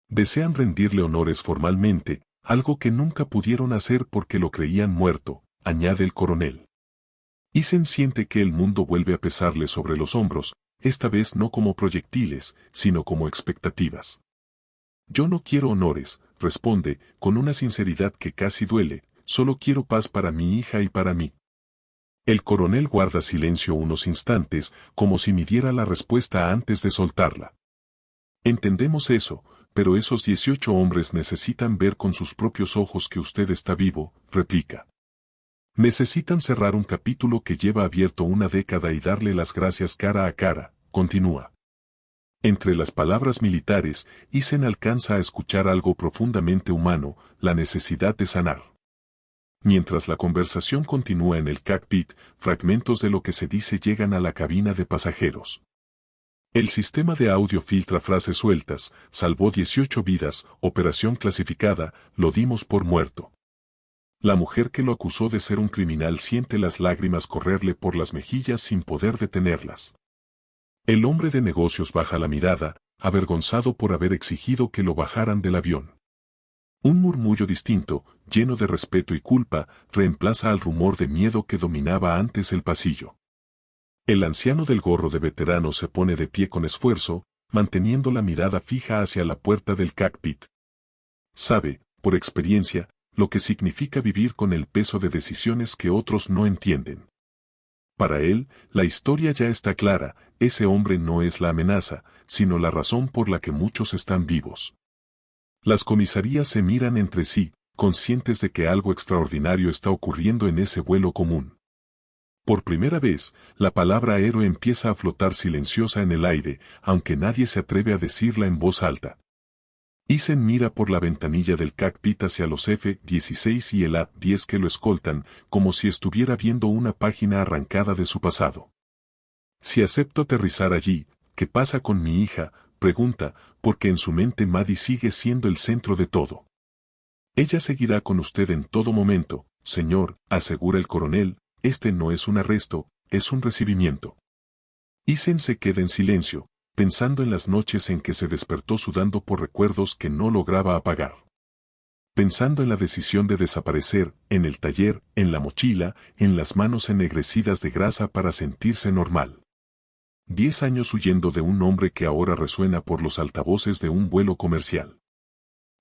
Desean rendirle honores formalmente, algo que nunca pudieron hacer porque lo creían muerto, añade el coronel. Eisen siente que el mundo vuelve a pesarle sobre los hombros, esta vez no como proyectiles, sino como expectativas. Yo no quiero honores, responde, con una sinceridad que casi duele, solo quiero paz para mi hija y para mí. El coronel guarda silencio unos instantes, como si midiera la respuesta antes de soltarla. Entendemos eso, pero esos 18 hombres necesitan ver con sus propios ojos que usted está vivo, replica. Necesitan cerrar un capítulo que lleva abierto una década y darle las gracias cara a cara, continúa. Entre las palabras militares, Eisen alcanza a escuchar algo profundamente humano, la necesidad de sanar. Mientras la conversación continúa en el cockpit, fragmentos de lo que se dice llegan a la cabina de pasajeros. El sistema de audio filtra frases sueltas, salvó 18 vidas, operación clasificada, lo dimos por muerto. La mujer que lo acusó de ser un criminal siente las lágrimas correrle por las mejillas sin poder detenerlas. El hombre de negocios baja la mirada, avergonzado por haber exigido que lo bajaran del avión. Un murmullo distinto, lleno de respeto y culpa, reemplaza al rumor de miedo que dominaba antes el pasillo. El anciano del gorro de veterano se pone de pie con esfuerzo, manteniendo la mirada fija hacia la puerta del cockpit. Sabe, por experiencia, lo que significa vivir con el peso de decisiones que otros no entienden. Para él, la historia ya está clara, ese hombre no es la amenaza, sino la razón por la que muchos están vivos. Las comisarías se miran entre sí, conscientes de que algo extraordinario está ocurriendo en ese vuelo común. Por primera vez, la palabra héroe empieza a flotar silenciosa en el aire, aunque nadie se atreve a decirla en voz alta. Isen mira por la ventanilla del cockpit hacia los F-16 y el A-10 que lo escoltan, como si estuviera viendo una página arrancada de su pasado. Si acepto aterrizar allí, ¿qué pasa con mi hija?, pregunta, porque en su mente Maddie sigue siendo el centro de todo. Ella seguirá con usted en todo momento, señor, asegura el coronel. Este no es un arresto, es un recibimiento. Isen se queda en silencio, pensando en las noches en que se despertó sudando por recuerdos que no lograba apagar. Pensando en la decisión de desaparecer, en el taller, en la mochila, en las manos ennegrecidas de grasa para sentirse normal. 10 años huyendo de un hombre que ahora resuena por los altavoces de un vuelo comercial.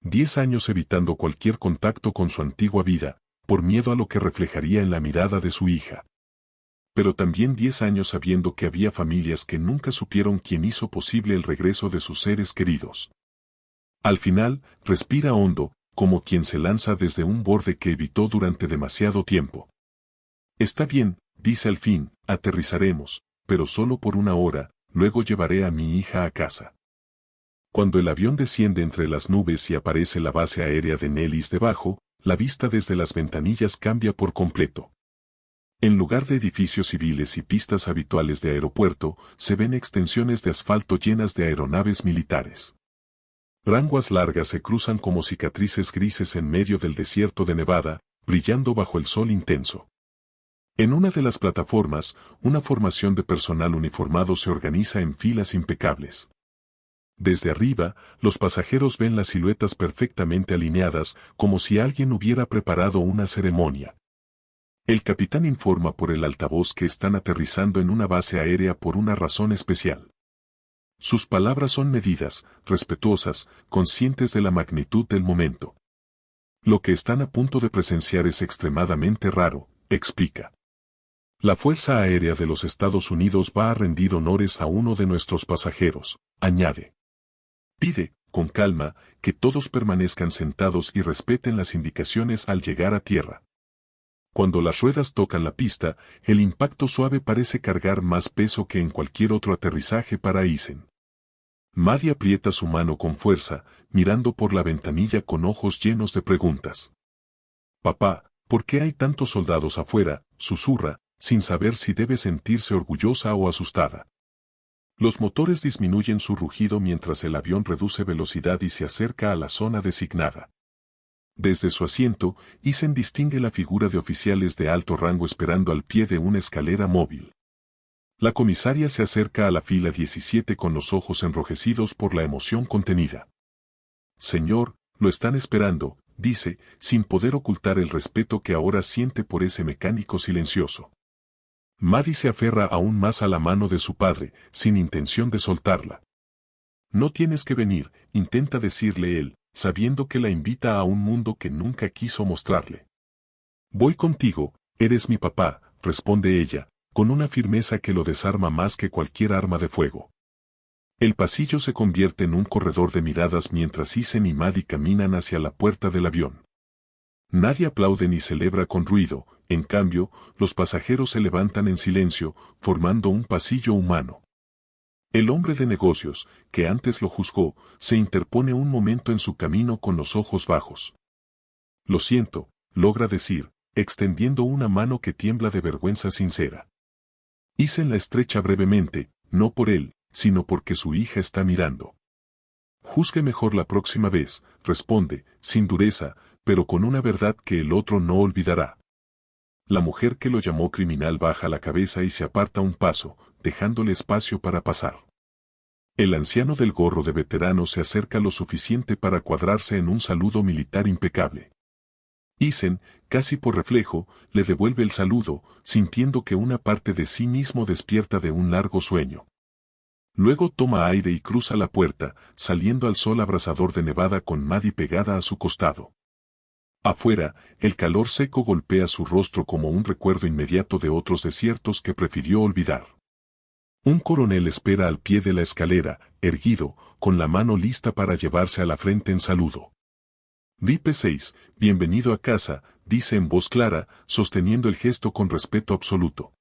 10 años evitando cualquier contacto con su antigua vida, por miedo a lo que reflejaría en la mirada de su hija. Pero también 10 años sabiendo que había familias que nunca supieron quién hizo posible el regreso de sus seres queridos. Al final, respira hondo, como quien se lanza desde un borde que evitó durante demasiado tiempo. Está bien, dice al fin, aterrizaremos, pero solo por una hora, luego llevaré a mi hija a casa. Cuando el avión desciende entre las nubes y aparece la base aérea de Nellis debajo, la vista desde las ventanillas cambia por completo. En lugar de edificios civiles y pistas habituales de aeropuerto, se ven extensiones de asfalto llenas de aeronaves militares. Ranguas largas se cruzan como cicatrices grises en medio del desierto de Nevada, brillando bajo el sol intenso. En una de las plataformas, una formación de personal uniformado se organiza en filas impecables. Desde arriba, los pasajeros ven las siluetas perfectamente alineadas, como si alguien hubiera preparado una ceremonia. El capitán informa por el altavoz que están aterrizando en una base aérea por una razón especial. Sus palabras son medidas, respetuosas, conscientes de la magnitud del momento. Lo que están a punto de presenciar es extremadamente raro, explica. La Fuerza Aérea de los Estados Unidos va a rendir honores a uno de nuestros pasajeros, añade. Pide, con calma, que todos permanezcan sentados y respeten las indicaciones al llegar a tierra. Cuando las ruedas tocan la pista, el impacto suave parece cargar más peso que en cualquier otro aterrizaje para Isen. Maddie aprieta su mano con fuerza, mirando por la ventanilla con ojos llenos de preguntas. Papá, ¿por qué hay tantos soldados afuera?, susurra, sin saber si debe sentirse orgullosa o asustada. Los motores disminuyen su rugido mientras el avión reduce velocidad y se acerca a la zona designada. Desde su asiento, Isen distingue la figura de oficiales de alto rango esperando al pie de una escalera móvil. La comisaria se acerca a la fila 17 con los ojos enrojecidos por la emoción contenida. Señor, lo están esperando, dice, sin poder ocultar el respeto que ahora siente por ese mecánico silencioso. Maddie se aferra aún más a la mano de su padre, sin intención de soltarla. No tienes que venir, intenta decirle él, sabiendo que la invita a un mundo que nunca quiso mostrarle. Voy contigo, eres mi papá, responde ella, con una firmeza que lo desarma más que cualquier arma de fuego. El pasillo se convierte en un corredor de miradas mientras Isen y Maddie caminan hacia la puerta del avión. Nadie aplaude ni celebra con ruido, en cambio, los pasajeros se levantan en silencio, formando un pasillo humano. El hombre de negocios, que antes lo juzgó, se interpone un momento en su camino con los ojos bajos. Lo siento, logra decir, extendiendo una mano que tiembla de vergüenza sincera. Isen la estrecha brevemente, no por él, sino porque su hija está mirando. Juzgue mejor la próxima vez, responde, sin dureza, pero con una verdad que el otro no olvidará. La mujer que lo llamó criminal baja la cabeza y se aparta un paso, dejándole espacio para pasar. El anciano del gorro de veterano se acerca lo suficiente para cuadrarse en un saludo militar impecable. Isen, casi por reflejo, le devuelve el saludo, sintiendo que una parte de sí mismo despierta de un largo sueño. Luego toma aire y cruza la puerta, saliendo al sol abrasador de Nevada con Maddie pegada a su costado. Afuera, el calor seco golpea su rostro como un recuerdo inmediato de otros desiertos que prefirió olvidar. Un coronel espera al pie de la escalera, erguido, con la mano lista para llevarse a la frente en saludo. Ripe 6, bienvenido a casa, dice en voz clara, sosteniendo el gesto con respeto absoluto.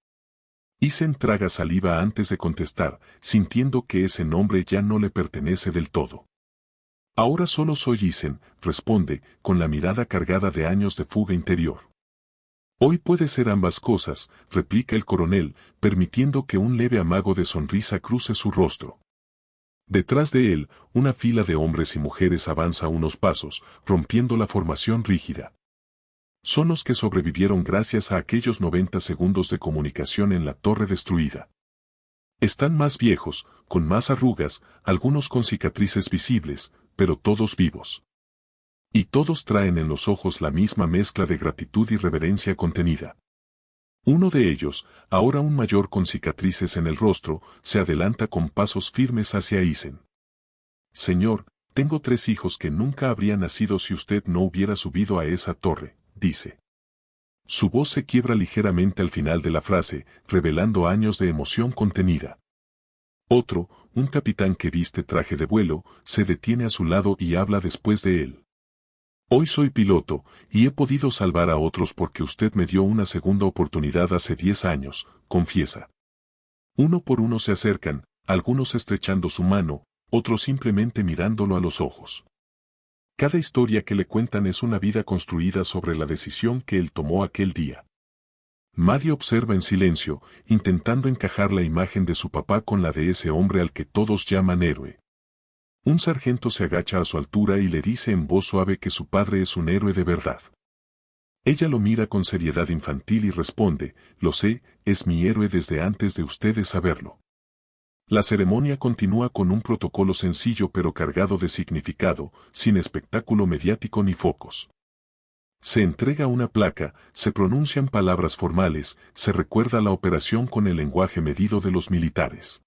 Isen traga saliva antes de contestar, sintiendo que ese nombre ya no le pertenece del todo. Ahora solo soy Isen, responde, con la mirada cargada de años de fuga interior. Hoy puede ser ambas cosas, replica el coronel, permitiendo que un leve amago de sonrisa cruce su rostro. Detrás de él, una fila de hombres y mujeres avanza unos pasos, rompiendo la formación rígida. Son los que sobrevivieron gracias a aquellos 90 segundos de comunicación en la torre destruida. Están más viejos, con más arrugas, algunos con cicatrices visibles, pero todos vivos. Y todos traen en los ojos la misma mezcla de gratitud y reverencia contenida. Uno de ellos, ahora un mayor con cicatrices en el rostro, se adelanta con pasos firmes hacia Isen. Señor, tengo 3 hijos que nunca habrían nacido si usted no hubiera subido a esa torre, dice. Su voz se quiebra ligeramente al final de la frase, revelando años de emoción contenida. Otro, un capitán que viste traje de vuelo, se detiene a su lado y habla después de él. Hoy soy piloto, y he podido salvar a otros porque usted me dio una segunda oportunidad hace 10 años, confiesa. Uno por uno se acercan, algunos estrechando su mano, otros simplemente mirándolo a los ojos. Cada historia que le cuentan es una vida construida sobre la decisión que él tomó aquel día. Maddie observa en silencio, intentando encajar la imagen de su papá con la de ese hombre al que todos llaman héroe. Un sargento se agacha a su altura y le dice en voz suave que su padre es un héroe de verdad. Ella lo mira con seriedad infantil y responde, lo sé, es mi héroe desde antes de ustedes saberlo. La ceremonia continúa con un protocolo sencillo pero cargado de significado, sin espectáculo mediático ni focos. Se entrega una placa, se pronuncian palabras formales, se recuerda la operación con el lenguaje medido de los militares.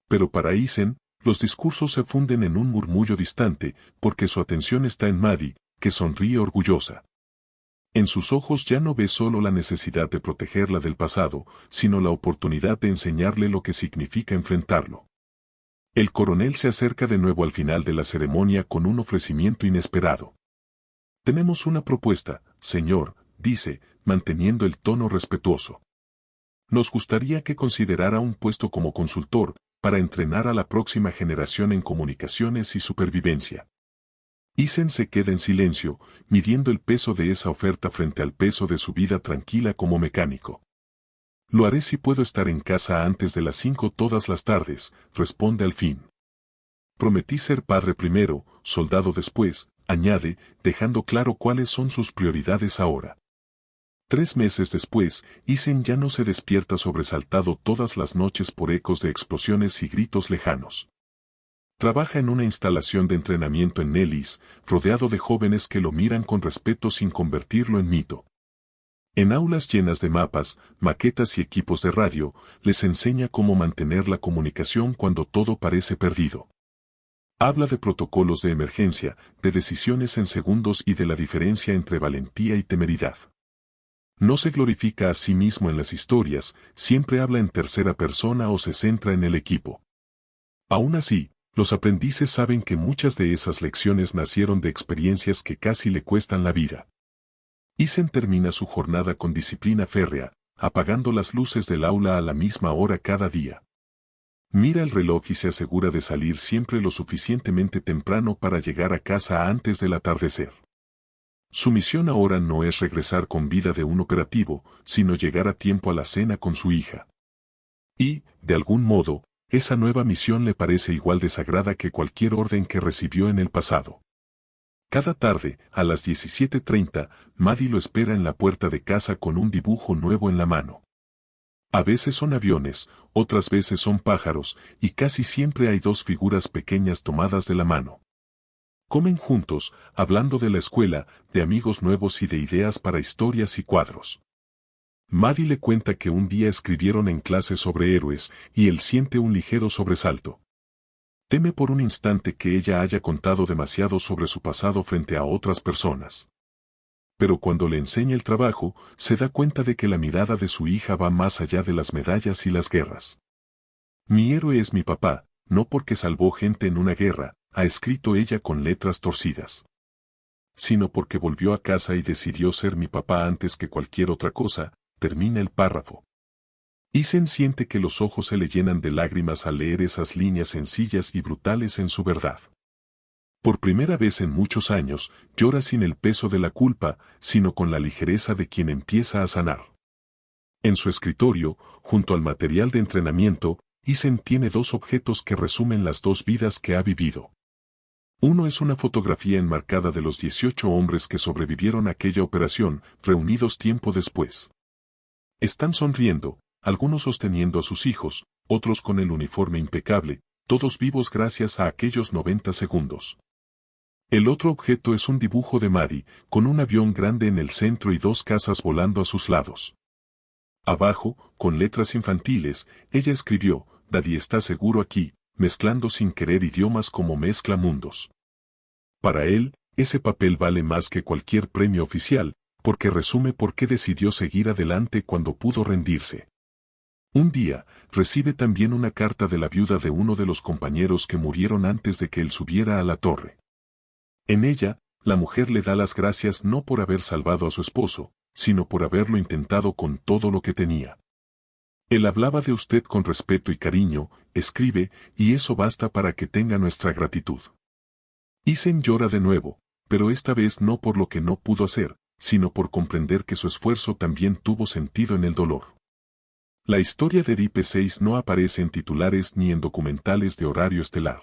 Pero para Isen, los discursos se funden en un murmullo distante, porque su atención está en Maddie, que sonríe orgullosa. En sus ojos ya no ve solo la necesidad de protegerla del pasado, sino la oportunidad de enseñarle lo que significa enfrentarlo. El coronel se acerca de nuevo al final de la ceremonia con un ofrecimiento inesperado. Tenemos una propuesta, señor, dice, manteniendo el tono respetuoso. Nos gustaría que considerara un puesto como consultor, para entrenar a la próxima generación en comunicaciones y supervivencia. Isen se queda en silencio, midiendo el peso de esa oferta frente al peso de su vida tranquila como mecánico. Lo haré si puedo estar en casa antes de las 5 todas las tardes, responde al fin. Prometí ser padre primero, soldado después, añade, dejando claro cuáles son sus prioridades ahora. 3 meses después, Isen ya no se despierta sobresaltado todas las noches por ecos de explosiones y gritos lejanos. Trabaja en una instalación de entrenamiento en Nellis, rodeado de jóvenes que lo miran con respeto sin convertirlo en mito. En aulas llenas de mapas, maquetas y equipos de radio, les enseña cómo mantener la comunicación cuando todo parece perdido. Habla de protocolos de emergencia, de decisiones en segundos y de la diferencia entre valentía y temeridad. No se glorifica a sí mismo en las historias, siempre habla en tercera persona o se centra en el equipo. Aún así, los aprendices saben que muchas de esas lecciones nacieron de experiencias que casi le cuestan la vida. Isen termina su jornada con disciplina férrea, apagando las luces del aula a la misma hora cada día. Mira el reloj y se asegura de salir siempre lo suficientemente temprano para llegar a casa antes del atardecer. Su misión ahora no es regresar con vida de un operativo, sino llegar a tiempo a la cena con su hija. Y, de algún modo, esa nueva misión le parece igual de sagrada que cualquier orden que recibió en el pasado. Cada tarde, a las 17:30, Maddie lo espera en la puerta de casa con un dibujo nuevo en la mano. A veces son aviones, otras veces son pájaros, y casi siempre hay 2 figuras pequeñas tomadas de la mano. Comen juntos, hablando de la escuela, de amigos nuevos y de ideas para historias y cuadros. Maddie le cuenta que un día escribieron en clase sobre héroes, y él siente un ligero sobresalto. Teme por un instante que ella haya contado demasiado sobre su pasado frente a otras personas. Pero cuando le enseña el trabajo, se da cuenta de que la mirada de su hija va más allá de las medallas y las guerras. Mi héroe es mi papá, no porque salvó gente en una guerra, ha escrito ella con letras torcidas. sino porque volvió a casa y decidió ser mi papá antes que cualquier otra cosa, termina el párrafo. Isen siente que los ojos se le llenan de lágrimas al leer esas líneas sencillas y brutales en su verdad. Por primera vez en muchos años, llora sin el peso de la culpa, sino con la ligereza de quien empieza a sanar. En su escritorio, junto al material de entrenamiento, Isen tiene dos objetos que resumen las dos vidas que ha vivido. Uno es una fotografía enmarcada de los 18 hombres que sobrevivieron a aquella operación, reunidos tiempo después. Están sonriendo, algunos sosteniendo a sus hijos, otros con el uniforme impecable, todos vivos gracias a aquellos 90 segundos. El otro objeto es un dibujo de Maddie, con un avión grande en el centro y dos casas volando a sus lados. Abajo, con letras infantiles, ella escribió, "Daddy está seguro aquí", mezclando sin querer idiomas como mezcla mundos. Para él, ese papel vale más que cualquier premio oficial, porque resume por qué decidió seguir adelante cuando pudo rendirse. Un día, recibe también una carta de la viuda de uno de los compañeros que murieron antes de que él subiera a la torre. En ella, la mujer le da las gracias no por haber salvado a su esposo, sino por haberlo intentado con todo lo que tenía. Él hablaba de usted con respeto y cariño, escribe, y eso basta para que tenga nuestra gratitud. Isen llora de nuevo, pero esta vez no por lo que no pudo hacer, sino por comprender que su esfuerzo también tuvo sentido en el dolor. La historia de Deep Space no aparece en titulares ni en documentales de horario estelar.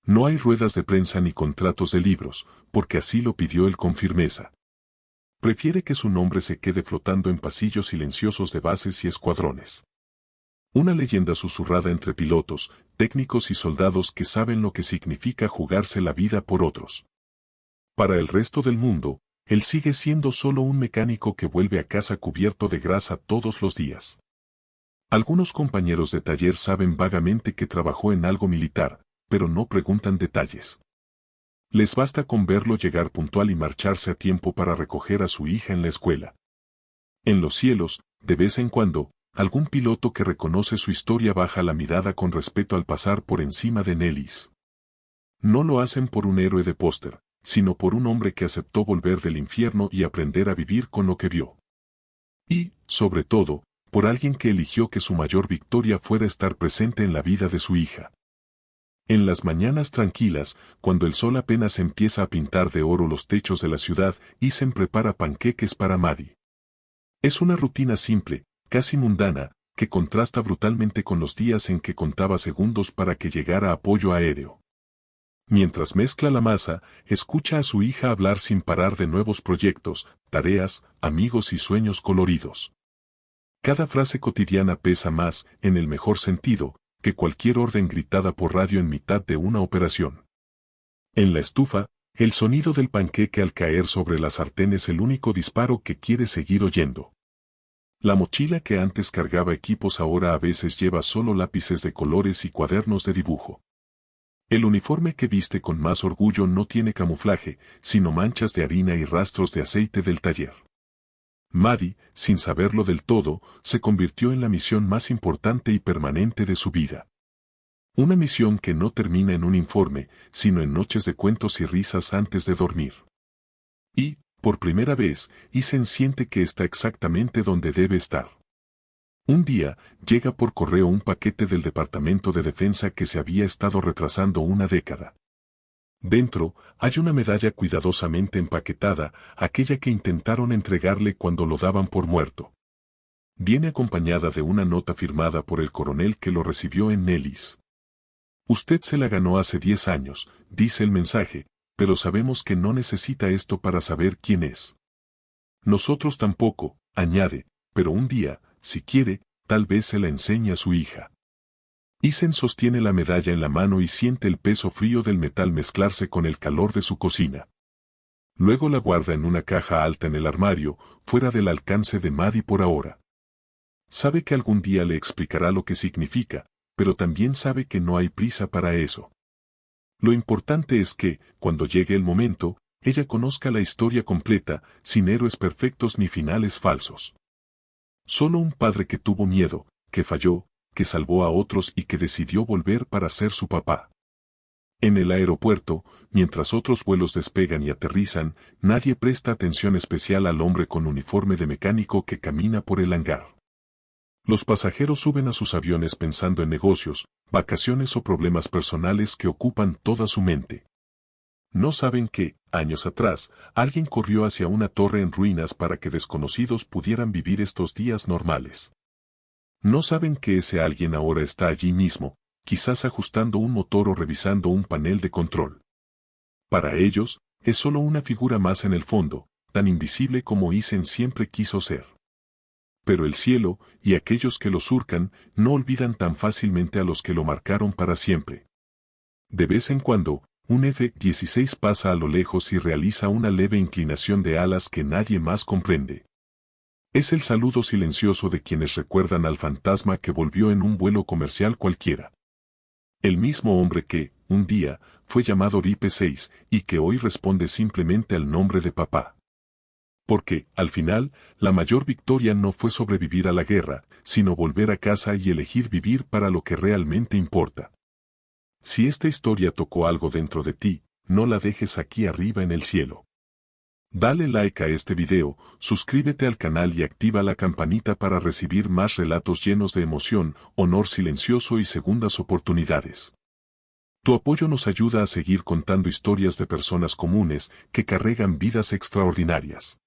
No hay ruedas de prensa ni contratos de libros, porque así lo pidió él con firmeza. Prefiere que su nombre se quede flotando en pasillos silenciosos de bases y escuadrones. Una leyenda susurrada entre pilotos, técnicos y soldados que saben lo que significa jugarse la vida por otros. Para el resto del mundo, él sigue siendo solo un mecánico que vuelve a casa cubierto de grasa todos los días. Algunos compañeros de taller saben vagamente que trabajó en algo militar, pero no preguntan detalles. Les basta con verlo llegar puntual y marcharse a tiempo para recoger a su hija en la escuela. En los cielos, de vez en cuando, algún piloto que reconoce su historia baja la mirada con respeto al pasar por encima de Nellis. No lo hacen por un héroe de póster, sino por un hombre que aceptó volver del infierno y aprender a vivir con lo que vio. Y, sobre todo, por alguien que eligió que su mayor victoria fuera estar presente en la vida de su hija. En las mañanas tranquilas, cuando el sol apenas empieza a pintar de oro los techos de la ciudad, Isen prepara panqueques para Maddie. Es una rutina simple, casi mundana, que contrasta brutalmente con los días en que contaba segundos para que llegara apoyo aéreo. Mientras mezcla la masa, escucha a su hija hablar sin parar de nuevos proyectos, tareas, amigos y sueños coloridos. Cada frase cotidiana pesa más, en el mejor sentido, que cualquier orden gritada por radio en mitad de una operación. En la estufa, el sonido del panqueque al caer sobre la sartén es el único disparo que quiere seguir oyendo. La mochila que antes cargaba equipos ahora a veces lleva solo lápices de colores y cuadernos de dibujo. El uniforme que viste con más orgullo no tiene camuflaje, sino manchas de harina y rastros de aceite del taller. Maddie, sin saberlo del todo, se convirtió en la misión más importante y permanente de su vida. Una misión que no termina en un informe, sino en noches de cuentos y risas antes de dormir. Y, por primera vez, Isen siente que está exactamente donde debe estar. Un día, llega por correo un paquete del Departamento de Defensa que se había estado retrasando una década. Dentro, hay una medalla cuidadosamente empaquetada, aquella que intentaron entregarle cuando lo daban por muerto. Viene acompañada de una nota firmada por el coronel que lo recibió en Nellis. Usted se la ganó hace 10 años, dice el mensaje, pero sabemos que no necesita esto para saber quién es. Nosotros tampoco, añade, pero un día, si quiere, tal vez se la enseñe a su hija. Isen sostiene la medalla en la mano y siente el peso frío del metal mezclarse con el calor de su cocina. Luego la guarda en una caja alta en el armario, fuera del alcance de Maddie por ahora. Sabe que algún día le explicará lo que significa, pero también sabe que no hay prisa para eso. Lo importante es que, cuando llegue el momento, ella conozca la historia completa, sin héroes perfectos ni finales falsos. Solo un padre que tuvo miedo, que falló, que salvó a otros y que decidió volver para ser su papá. En el aeropuerto, mientras otros vuelos despegan y aterrizan, nadie presta atención especial al hombre con uniforme de mecánico que camina por el hangar. Los pasajeros suben a sus aviones pensando en negocios, vacaciones o problemas personales que ocupan toda su mente. No saben que, años atrás, alguien corrió hacia una torre en ruinas para que desconocidos pudieran vivir estos días normales. No saben que ese alguien ahora está allí mismo, quizás ajustando un motor o revisando un panel de control. Para ellos, es solo una figura más en el fondo, tan invisible como Isen siempre quiso ser. Pero el cielo, y aquellos que lo surcan, no olvidan tan fácilmente a los que lo marcaron para siempre. De vez en cuando, un F-16 pasa a lo lejos y realiza una leve inclinación de alas que nadie más comprende. Es el saludo silencioso de quienes recuerdan al fantasma que volvió en un vuelo comercial cualquiera. El mismo hombre que, un día, fue llamado Ripe 6 y que hoy responde simplemente al nombre de papá. Porque, al final, la mayor victoria no fue sobrevivir a la guerra, sino volver a casa y elegir vivir para lo que realmente importa. Si esta historia tocó algo dentro de ti, no la dejes aquí arriba en el cielo. Dale like a este video, suscríbete al canal y activa la campanita para recibir más relatos llenos de emoción, honor silencioso y segundas oportunidades. Tu apoyo nos ayuda a seguir contando historias de personas comunes que cargan vidas extraordinarias.